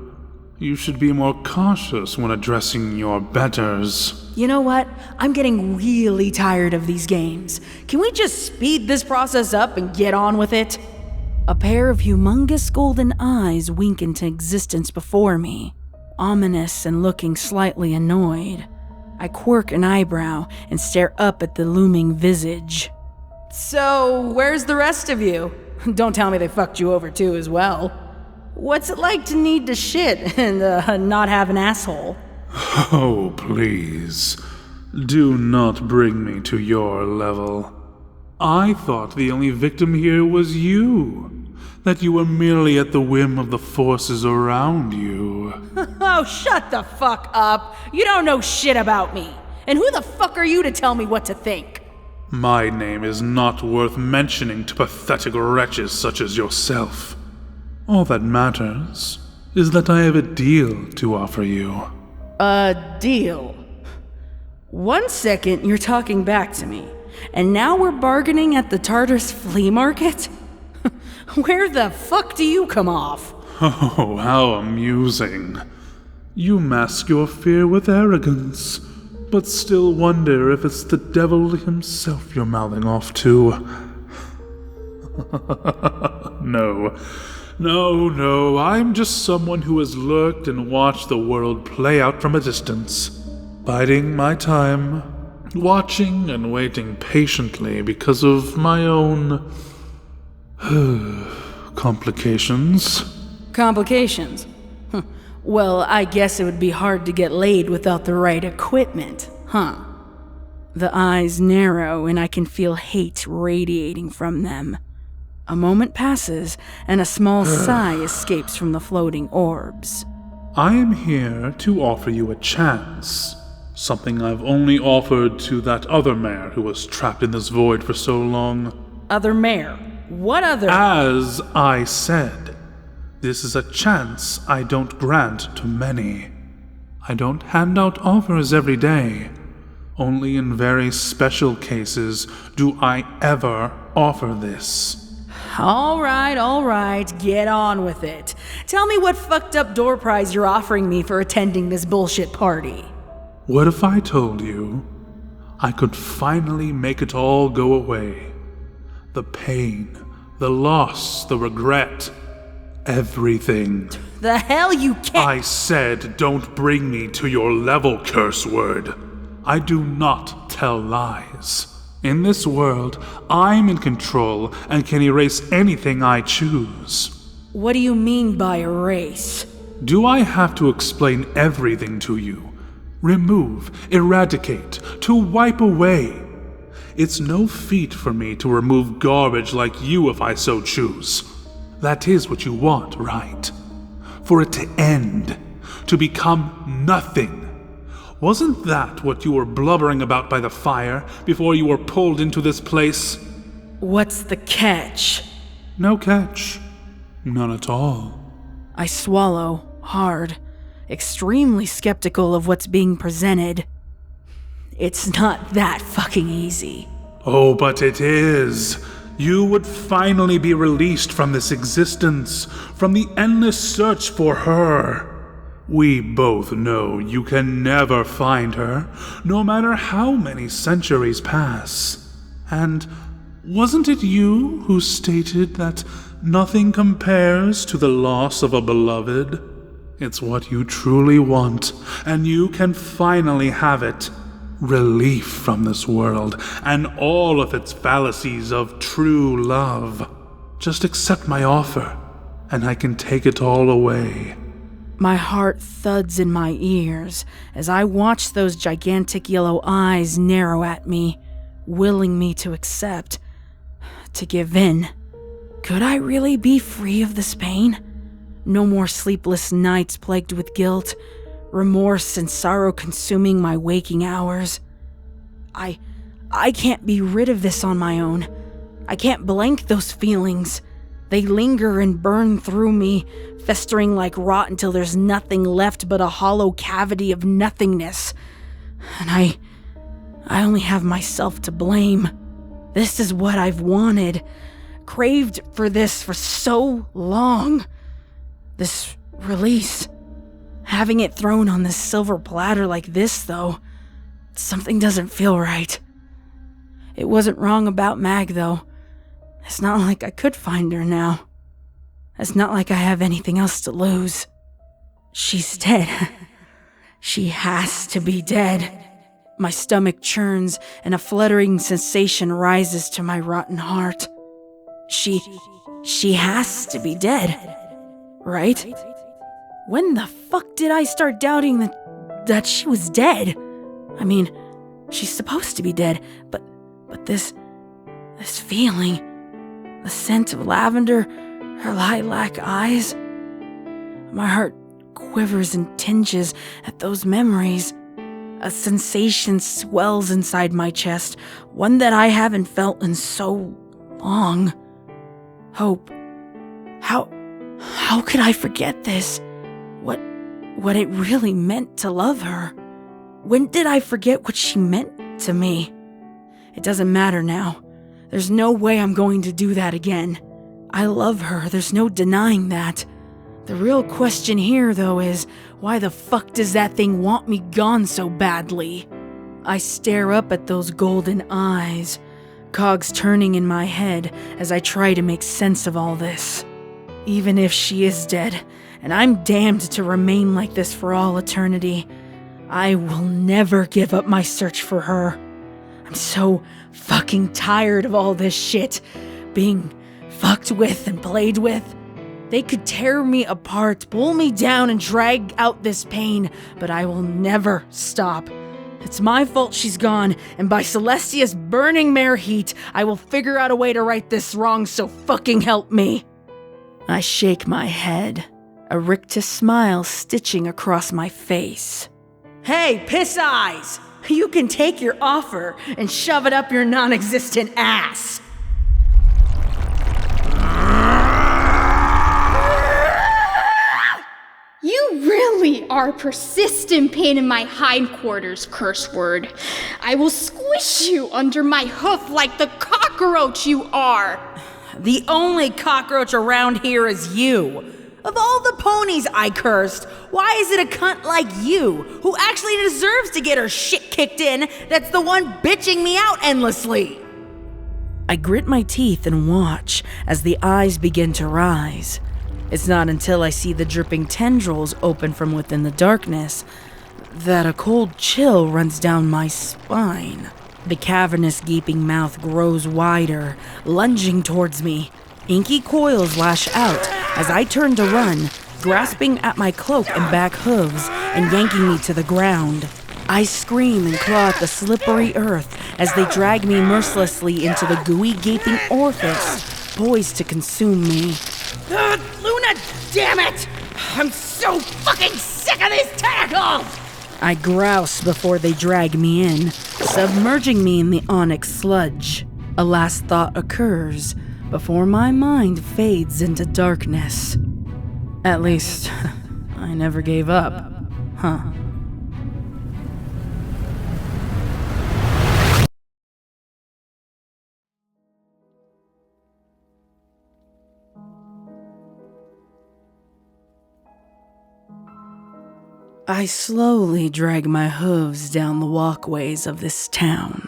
You should be more cautious when addressing your betters. You know what? I'm getting really tired of these games. Can we just speed this process up and get on with it? A pair of humongous golden eyes wink into existence before me, ominous and looking slightly annoyed. I quirk an eyebrow and stare up at the looming visage. So, where's the rest of you? Don't tell me they fucked you over too as well. What's it like to need to shit and not have an asshole? Oh, please. Do not bring me to your level. I thought the only victim here was you. That you were merely at the whim of the forces around you. Oh, shut the fuck up. You don't know shit about me. And who the fuck are you to tell me what to think? My name is not worth mentioning to pathetic wretches such as yourself. All that matters is that I have a deal to offer you. A deal? 1 second, you're talking back to me. And now we're bargaining at the Tartarus flea market? Where the fuck do you come off? Oh, how amusing. You mask your fear with arrogance, but still wonder if it's the devil himself you're mouthing off to. No, I'm just someone who has lurked and watched the world play out from a distance, biding my time, watching and waiting patiently because of my own complications. Complications? Well, I guess it would be hard to get laid without the right equipment, huh? The eyes narrow and I can feel hate radiating from them. A moment passes and a small sigh escapes from the floating orbs. I am here to offer you a chance. Something I've only offered to that other mare who was trapped in this void for so long. Other mare? What other? As I said, this is a chance I don't grant to many. I don't hand out offers every day. Only in very special cases do I ever offer this. All right, get on with it. Tell me what fucked up door prize you're offering me for attending this bullshit party. What if I told you I could finally make it all go away? The pain, the loss, the regret, everything. The hell you can't— I said don't bring me to your level, curse word. I do not tell lies. In this world, I'm in control and can erase anything I choose. What do you mean by erase? Do I have to explain everything to you? Remove, eradicate, to wipe away. It's no feat for me to remove garbage like you if I so choose. That is what you want, right? For it to end, to become nothing. Wasn't that what you were blubbering about by the fire before you were pulled into this place? What's the catch? No catch. None at all. I swallow hard, extremely skeptical of what's being presented. It's not that fucking easy. Oh, but it is. You would finally be released from this existence, from the endless search for her. We both know you can never find her, no matter how many centuries pass. And wasn't it you who stated that nothing compares to the loss of a beloved? It's what you truly want, and you can finally have it. Relief from this world, and all of its fallacies of true love. Just accept my offer, and I can take it all away. My heart thuds in my ears as I watch those gigantic yellow eyes narrow at me, willing me to accept, to give in. Could I really be free of this pain? No more sleepless nights plagued with guilt, remorse and sorrow consuming my waking hours. I can't be rid of this on my own. I can't blank those feelings. They linger and burn through me, festering like rot until there's nothing left but a hollow cavity of nothingness. And I only have myself to blame. This is what I've wanted, craved for this for so long. This release. Having it thrown on this silver platter like this, though, something doesn't feel right. It wasn't wrong about Mag, though. It's not like I could find her now. It's not like I have anything else to lose. She's dead. She has to be dead. My stomach churns and a fluttering sensation rises to my rotten heart. She has to be dead, right? When the fuck did I start doubting that she was dead? I mean, she's supposed to be dead, but this feeling, the scent of lavender, her lilac eyes. My heart quivers and tinges at those memories. A sensation swells inside my chest, one that I haven't felt in so long. Hope. How could I forget this? What it really meant to love her? When did I forget what she meant to me? It doesn't matter now. There's no way I'm going to do that again. I love her, there's no denying that. The real question here, though, is why the fuck does that thing want me gone so badly? I stare up at those golden eyes, cogs turning in my head as I try to make sense of all this. Even if she is dead, and I'm damned to remain like this for all eternity, I will never give up my search for her. I'm so fucking tired of all this shit, being fucked with and played with. They could tear me apart, pull me down, and drag out this pain, but I will never stop. It's my fault she's gone, and by Celestia's burning mare heat, I will figure out a way to right this wrong, so fucking help me. I shake my head, a rictus smile stitching across my face. Hey, piss eyes! You can take your offer and shove it up your non-existent ass! You really are a persistent pain in my hindquarters, curse word. I will squish you under my hoof like the cockroach you are. The only cockroach around here is you. Of all the ponies I cursed, why is it a cunt like you, who actually deserves to get her shit kicked in, that's the one bitching me out endlessly? I grit my teeth and watch as the eyes begin to rise. It's not until I see the dripping tendrils open from within the darkness that a cold chill runs down my spine. The cavernous gaping mouth grows wider, lunging towards me. Inky coils lash out as I turn to run, grasping at my cloak and back hooves and yanking me to the ground. I scream and claw at the slippery earth as they drag me mercilessly into the gooey gaping orifice, poised to consume me. Luna, damn it! I'm so fucking sick of these tentacles! I grouse before they drag me in, submerging me in the onyx sludge. A last thought occurs before my mind fades into darkness. At least, I never gave up, huh? I slowly drag my hooves down the walkways of this town.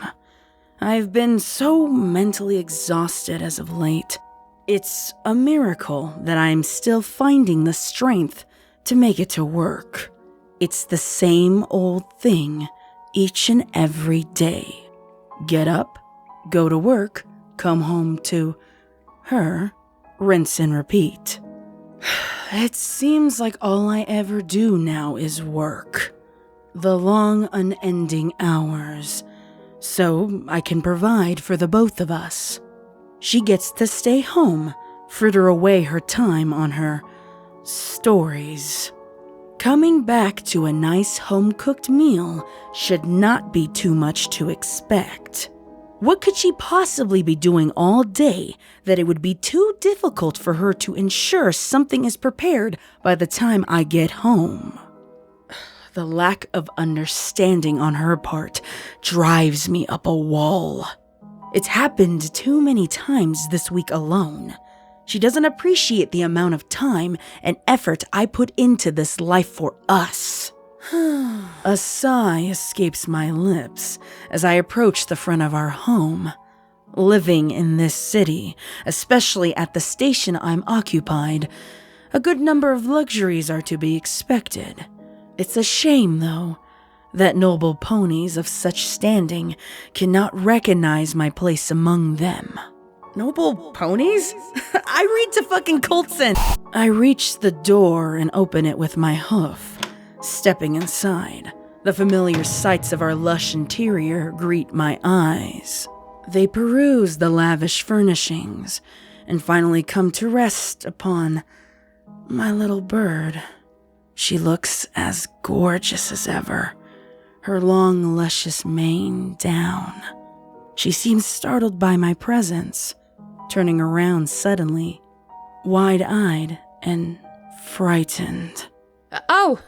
I've been so mentally exhausted as of late. It's a miracle that I'm still finding the strength to make it to work. It's the same old thing each and every day. Get up, go to work, come home to her, rinse and repeat. It seems like all I ever do now is work. The long, unending hours. So I can provide for the both of us. She gets to stay home, fritter away her time on her stories. Coming back to a nice home-cooked meal should not be too much to expect. What could she possibly be doing all day that it would be too difficult for her to ensure something is prepared by the time I get home? The lack of understanding on her part drives me up a wall. It's happened too many times this week alone. She doesn't appreciate the amount of time and effort I put into this life for us. A sigh escapes my lips as I approach the front of our home. Living in this city, especially at the station I'm occupied, a good number of luxuries are to be expected. It's a shame, though, that noble ponies of such standing cannot recognize my place among them. Noble ponies? I read to fucking Coltson! I reach the door and open it with my hoof. Stepping inside, the familiar sights of our lush interior greet my eyes. They peruse the lavish furnishings and finally come to rest upon my little bird. She looks as gorgeous as ever, her long, luscious mane down. She seems startled by my presence, turning around suddenly, wide-eyed and frightened. Oh,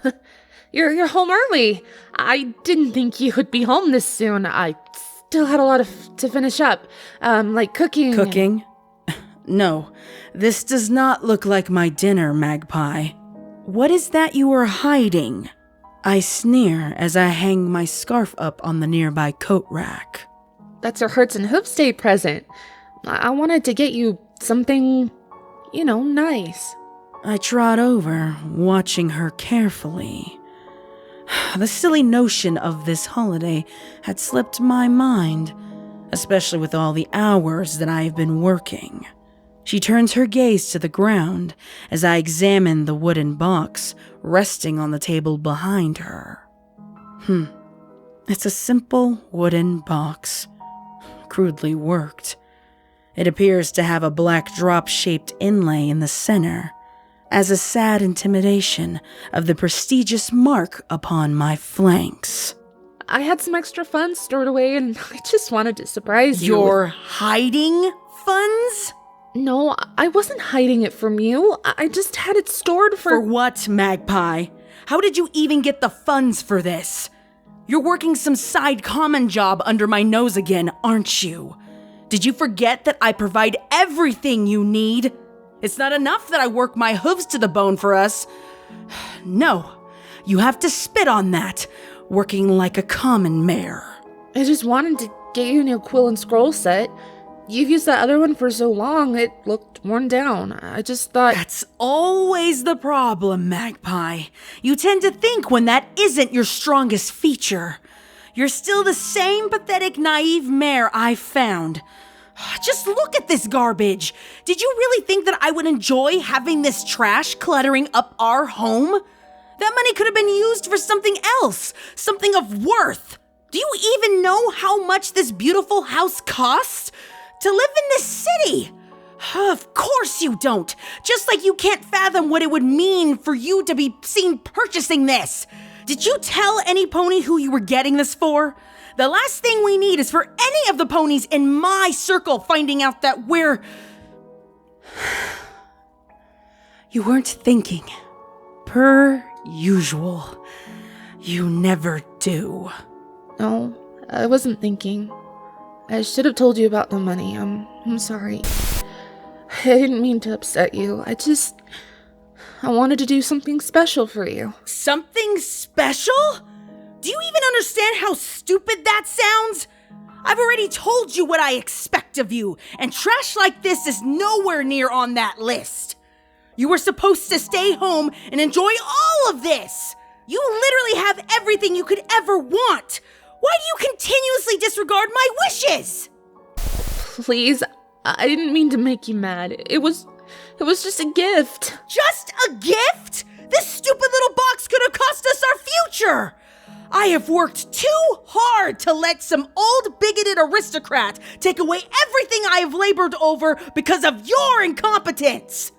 you're home early. I didn't think you would be home this soon. I still had a lot to finish up, like cooking. Cooking? No, this does not look like my dinner, Magpie. What is that you are hiding? I sneer as I hang my scarf up on the nearby coat rack. That's her Hearts and Hooves Day present. I wanted to get you something, nice. I trot over, watching her carefully. The silly notion of this holiday had slipped my mind, especially with all the hours that I have been working. She turns her gaze to the ground as I examine the wooden box resting on the table behind her. It's a simple wooden box, crudely worked. It appears to have a black drop-shaped inlay in the center, as a sad intimidation of the prestigious mark upon my flanks. I had some extra funds stored away and I just wanted to surprise you. You're hiding funds? No, I wasn't hiding it from you. I just had it stored for... For what, Magpie? How did you even get the funds for this? You're working some side common job under my nose again, aren't you? Did you forget that I provide everything you need? It's not enough that I work my hooves to the bone for us. No, you have to spit on that, working like a common mare. I just wanted to get you a new quill and scroll set. You've used that other one for so long, it looked worn down. I just thought... That's always the problem, Magpie. You tend to think when that isn't your strongest feature. You're still the same pathetic, naive mare I found. Just look at this garbage. Did you really think that I would enjoy having this trash cluttering up our home? That money could have been used for something else, something of worth. Do you even know how much this beautiful house costs? To live in this city? Of course you don't. Just like you can't fathom what it would mean for you to be seen purchasing this. Did you tell any pony who you were getting this for? The last thing we need is for any of the ponies in my circle finding out that we're... You weren't thinking. Per usual. You never do. No, I wasn't thinking. I should have told you about the money. I'm sorry. I didn't mean to upset you. I wanted to do something special for you. Something special? Do you even understand how stupid that sounds? I've already told you what I expect of you, and trash like this is nowhere near on that list. You were supposed to stay home and enjoy all of this. You literally have everything you could ever want. Why do you continuously disregard my wishes? Please, I didn't mean to make you mad. It was just a gift. Just a gift? This stupid little box could have cost us our future. I have worked too hard to let some old bigoted aristocrat take away everything I have labored over because of your incompetence.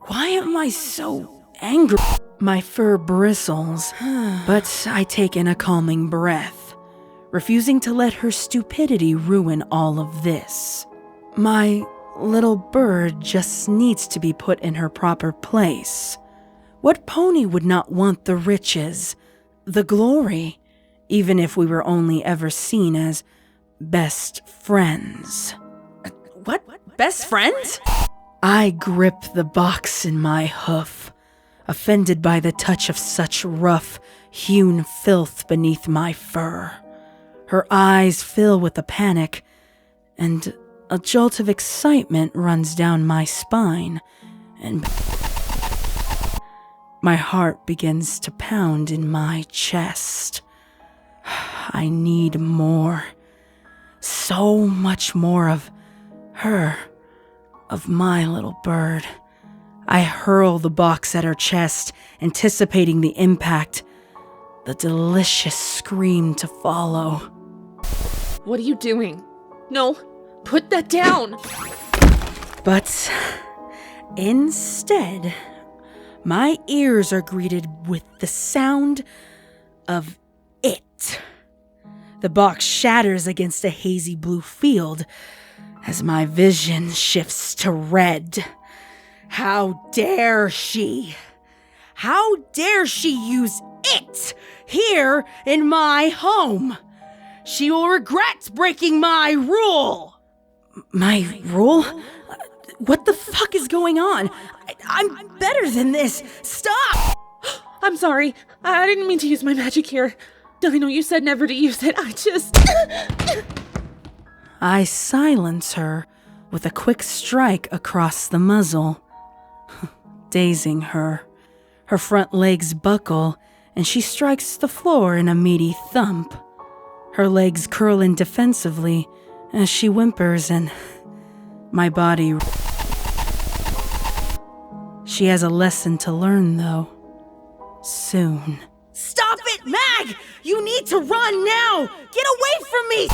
Why am I so angry? My fur bristles, but I take in a calming breath, refusing to let her stupidity ruin all of this. My little bird just needs to be put in her proper place. What pony would not want the riches, the glory, even if we were only ever seen as best friends? What? Best friends? I grip the box in my hoof, offended by the touch of such rough, hewn filth beneath my fur. Her eyes fill with a panic, and a jolt of excitement runs down my spine, and my heart begins to pound in my chest. I need more. So much more of her, of my little bird. I hurl the box at her chest, anticipating the impact, the delicious scream to follow. What are you doing? No, put that down! But instead, my ears are greeted with the sound of it. The box shatters against a hazy blue field as my vision shifts to red. How dare she? How dare she use it here in my home? She will regret breaking my rule. My rule? What the fuck is going on? I'm better than this. Stop! I'm sorry. I didn't mean to use my magic here. I know you said never to use it. I silence her with a quick strike across the muzzle, dazing her. Her front legs buckle, and she strikes the floor in a meaty thump. Her legs curl in defensively as she whimpers, and my body... She has a lesson to learn, though. Soon. Stop it, Mag! You need to run now! Get away from me!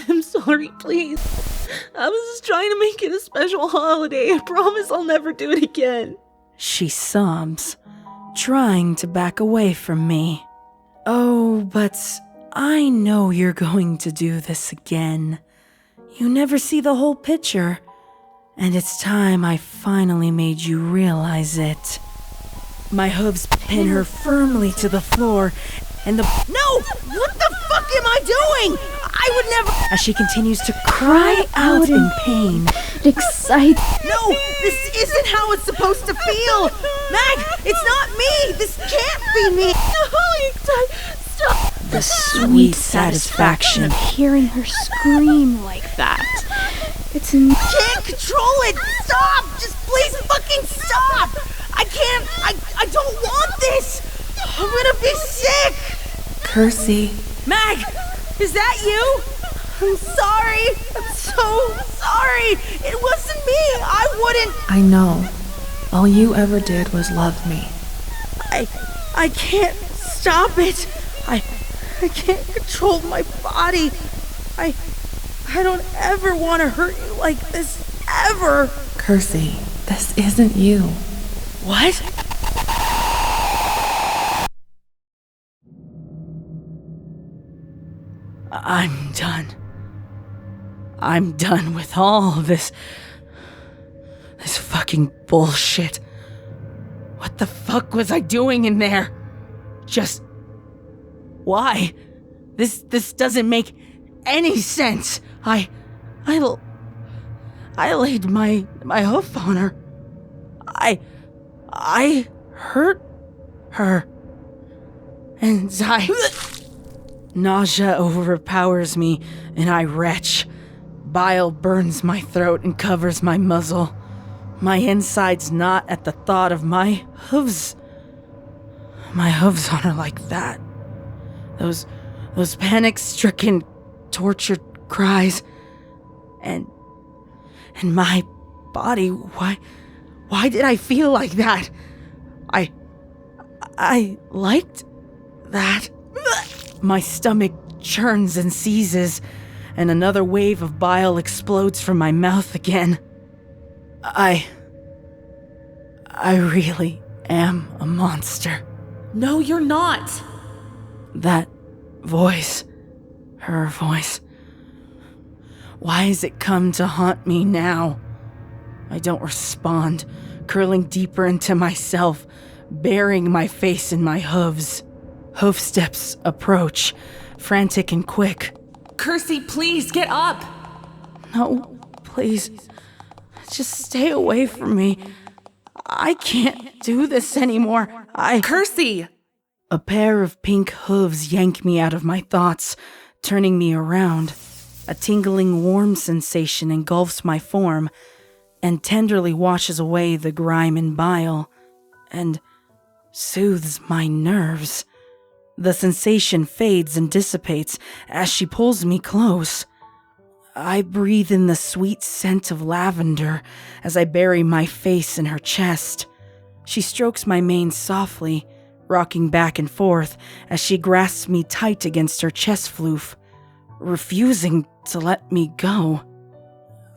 I'm sorry, please. I was just trying to make it a special holiday. I promise I'll never do it again. She sobs, trying to back away from me. Oh, but I know you're going to do this again. You never see the whole picture, and it's time I finally made you realize it. My hooves pin her firmly to the floor, and No! What the fuck am I doing? I would never... As she continues to cry out in pain. Excited. No! This isn't how it's supposed to feel! Mag! It's not me! This can't be me! Stop! The sweet satisfaction of hearing her scream like that. It's Can't control it! Stop! Just please fucking stop! I can't... I don't want this! I'm gonna be sick! Kersey. Mag! Is that you? I'm sorry! I'm so sorry! It wasn't me! I wouldn't... I know. All you ever did was love me. I can't stop it! I can't control my body. I don't ever want to hurt you like this, ever! Kersey, this isn't you. What? I'm done. I'm done with all this fucking bullshit. What the fuck was I doing in there? Just... Why? This doesn't make any sense. I laid my hoof on her. I hurt her. Nausea overpowers me, and I retch. Bile burns my throat and covers my muzzle. My insides knot at the thought of my hooves. My hooves on her like that. Those panic-stricken, tortured cries. And my body, why did I feel like that? I liked that. My stomach churns and seizes, and another wave of bile explodes from my mouth again. I really am a monster. No, you're not. That voice, her voice. Why has it come to haunt me now? I don't respond, curling deeper into myself, burying my face in my hooves. Hoof steps approach, frantic and quick. Kersey, please, get up! No, please. Just stay away from me. I can't do this anymore. Kersey! A pair of pink hooves yank me out of my thoughts, turning me around. A tingling warm sensation engulfs my form and tenderly washes away the grime and bile, and soothes my nerves. The sensation fades and dissipates as she pulls me close. I breathe in the sweet scent of lavender as I bury my face in her chest. She strokes my mane softly, rocking back and forth as she grasps me tight against her chest floof, refusing to let me go.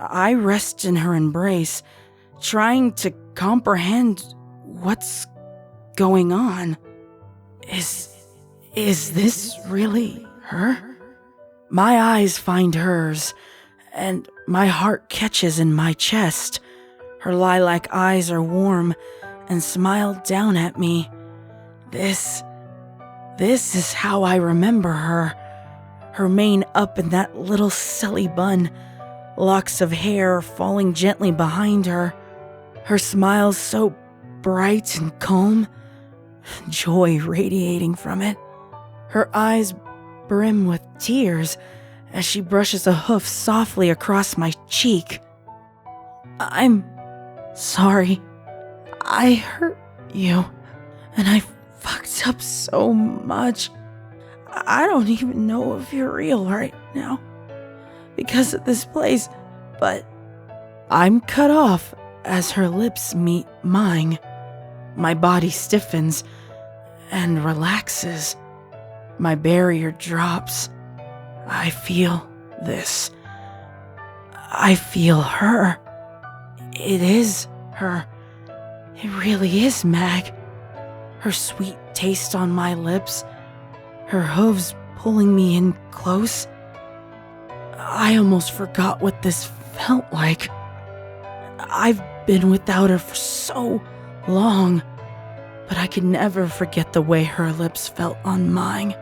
I rest in her embrace, trying to comprehend what's going on. Is this really her? My eyes find hers, and my heart catches in my chest. Her lilac eyes are warm and smile down at me. This is how I remember her. Her mane up in that little silly bun, locks of hair falling gently behind her. Her smile so bright and calm, joy radiating from it. Her eyes brim with tears as she brushes a hoof softly across my cheek. I'm sorry. I hurt you, and I fucked up so much. I don't even know if you're real right now because of this place, but I'm cut off as her lips meet mine. My body stiffens and relaxes. My barrier drops. I feel this. I feel her. It is her. It really is Mag. Her sweet taste on my lips. Her hooves pulling me in close. I almost forgot what this felt like. I've been without her for so long, but I could never forget the way her lips felt on mine.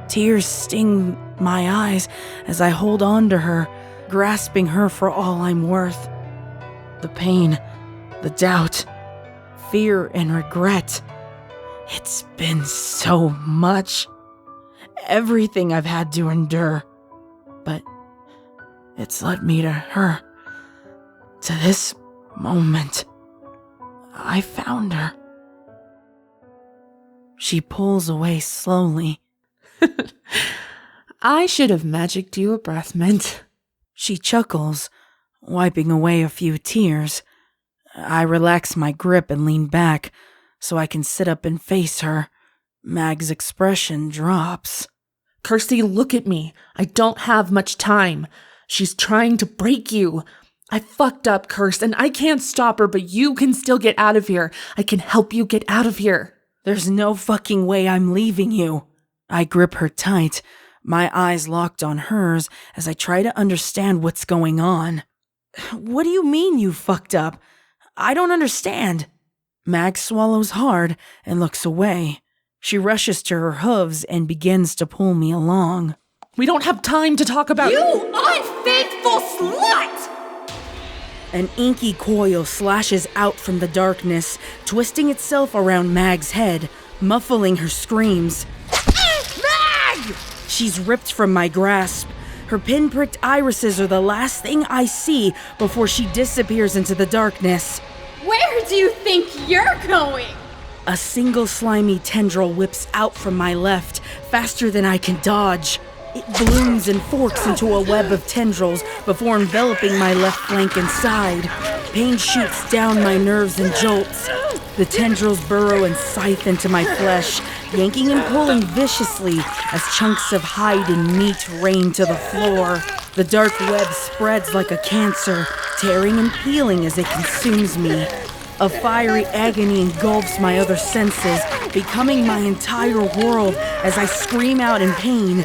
Tears sting my eyes as I hold on to her, grasping her for all I'm worth. The pain, the doubt, fear, and regret. It's been so much. Everything I've had to endure. But it's led me to her. To this moment. I found her. She pulls away slowly. I should have magicked you a breath mint. She chuckles, wiping away a few tears. I relax my grip and lean back so I can sit up and face her. Mag's expression drops. Kirsty, look at me. I don't have much time. She's trying to break you. I fucked up, Kirst, and I can't stop her, but you can still get out of here. I can help you get out of here. There's no fucking way I'm leaving you. I grip her tight, my eyes locked on hers as I try to understand what's going on. What do you mean you fucked up? I don't understand. Mag swallows hard and looks away. She rushes to her hooves and begins to pull me along. We don't have time to talk about— You unfaithful slut! An inky coil slashes out from the darkness, twisting itself around Mag's head, muffling her screams. Mag! She's ripped from my grasp. Her pinpricked irises are the last thing I see before she disappears into the darkness. Where do you think you're going? A single slimy tendril whips out from my left, faster than I can dodge. It blooms and forks into a web of tendrils before enveloping my left flank and side. Pain shoots down my nerves and jolts. The tendrils burrow and scythe into my flesh, yanking and pulling viciously as chunks of hide and meat rain to the floor. The dark web spreads like a cancer, tearing and peeling as it consumes me. A fiery agony engulfs my other senses, becoming my entire world as I scream out in pain.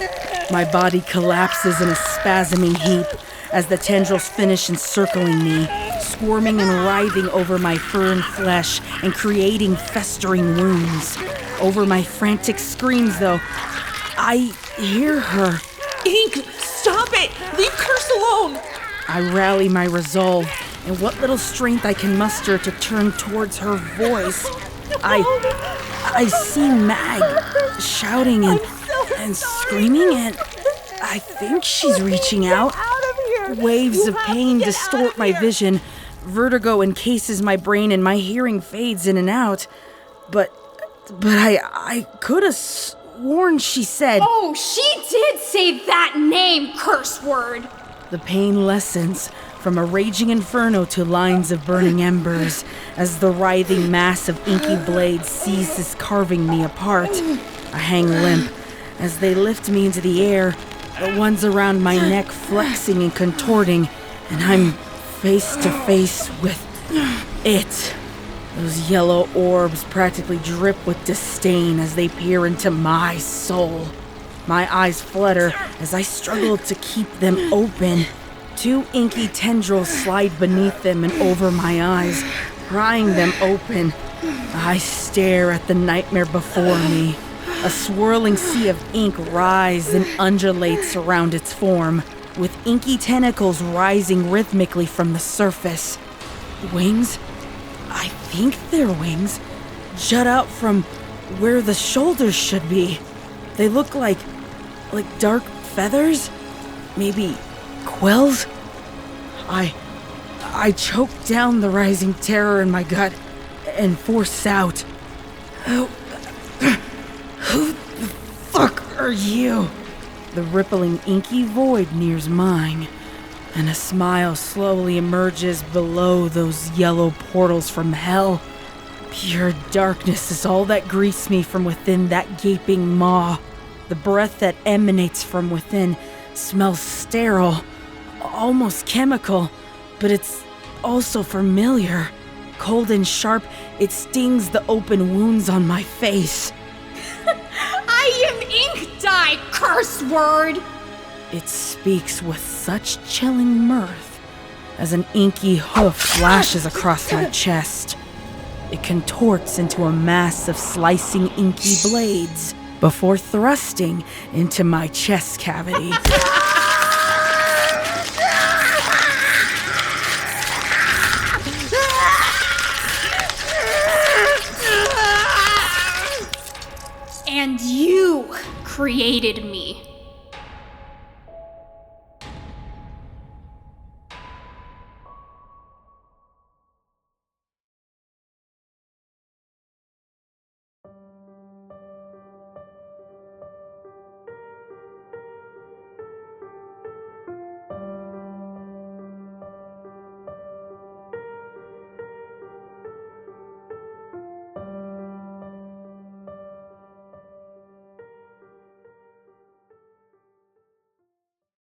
My body collapses in a spasming heap as the tendrils finish encircling me, squirming and writhing over my fur and flesh and creating festering wounds. Over my frantic screams, though, I hear her. Ink, stop it! Leave Curse alone! I rally my resolve and what little strength I can muster to turn towards her voice. I see Mag shouting and screaming, and I think she's reaching out. Waves of pain distort my vision. Vertigo encases my brain and my hearing fades in and out. But I could have sworn she said— Oh, she did say that name, curse word! The pain lessens from a raging inferno to lines of burning embers as the writhing mass of inky blades ceases carving me apart. I hang limp as they lift me into the air, the ones around my neck flexing and contorting, and I'm face to face with it. Those yellow orbs practically drip with disdain as they peer into my soul. My eyes flutter as I struggle to keep them open. 2 inky tendrils slide beneath them and over my eyes, prying them open. I stare at the nightmare before me. A swirling sea of ink rises and undulates around its form, with inky tentacles rising rhythmically from the surface. Wings? I think they're wings. Jut out from where the shoulders should be. They look like dark feathers? Maybe quills? I choke down the rising terror in my gut and force out. Who the fuck are you? The rippling inky void nears mine, and a smile slowly emerges below those yellow portals from hell. Pure darkness is all that greets me from within that gaping maw. The breath that emanates from within smells sterile, almost chemical, but it's also familiar. Cold and sharp, it stings the open wounds on my face. I am ink dye, curse word! It speaks with such chilling mirth as an inky hoof flashes across my chest. It contorts into a mass of slicing inky blades before thrusting into my chest cavity. And you created me.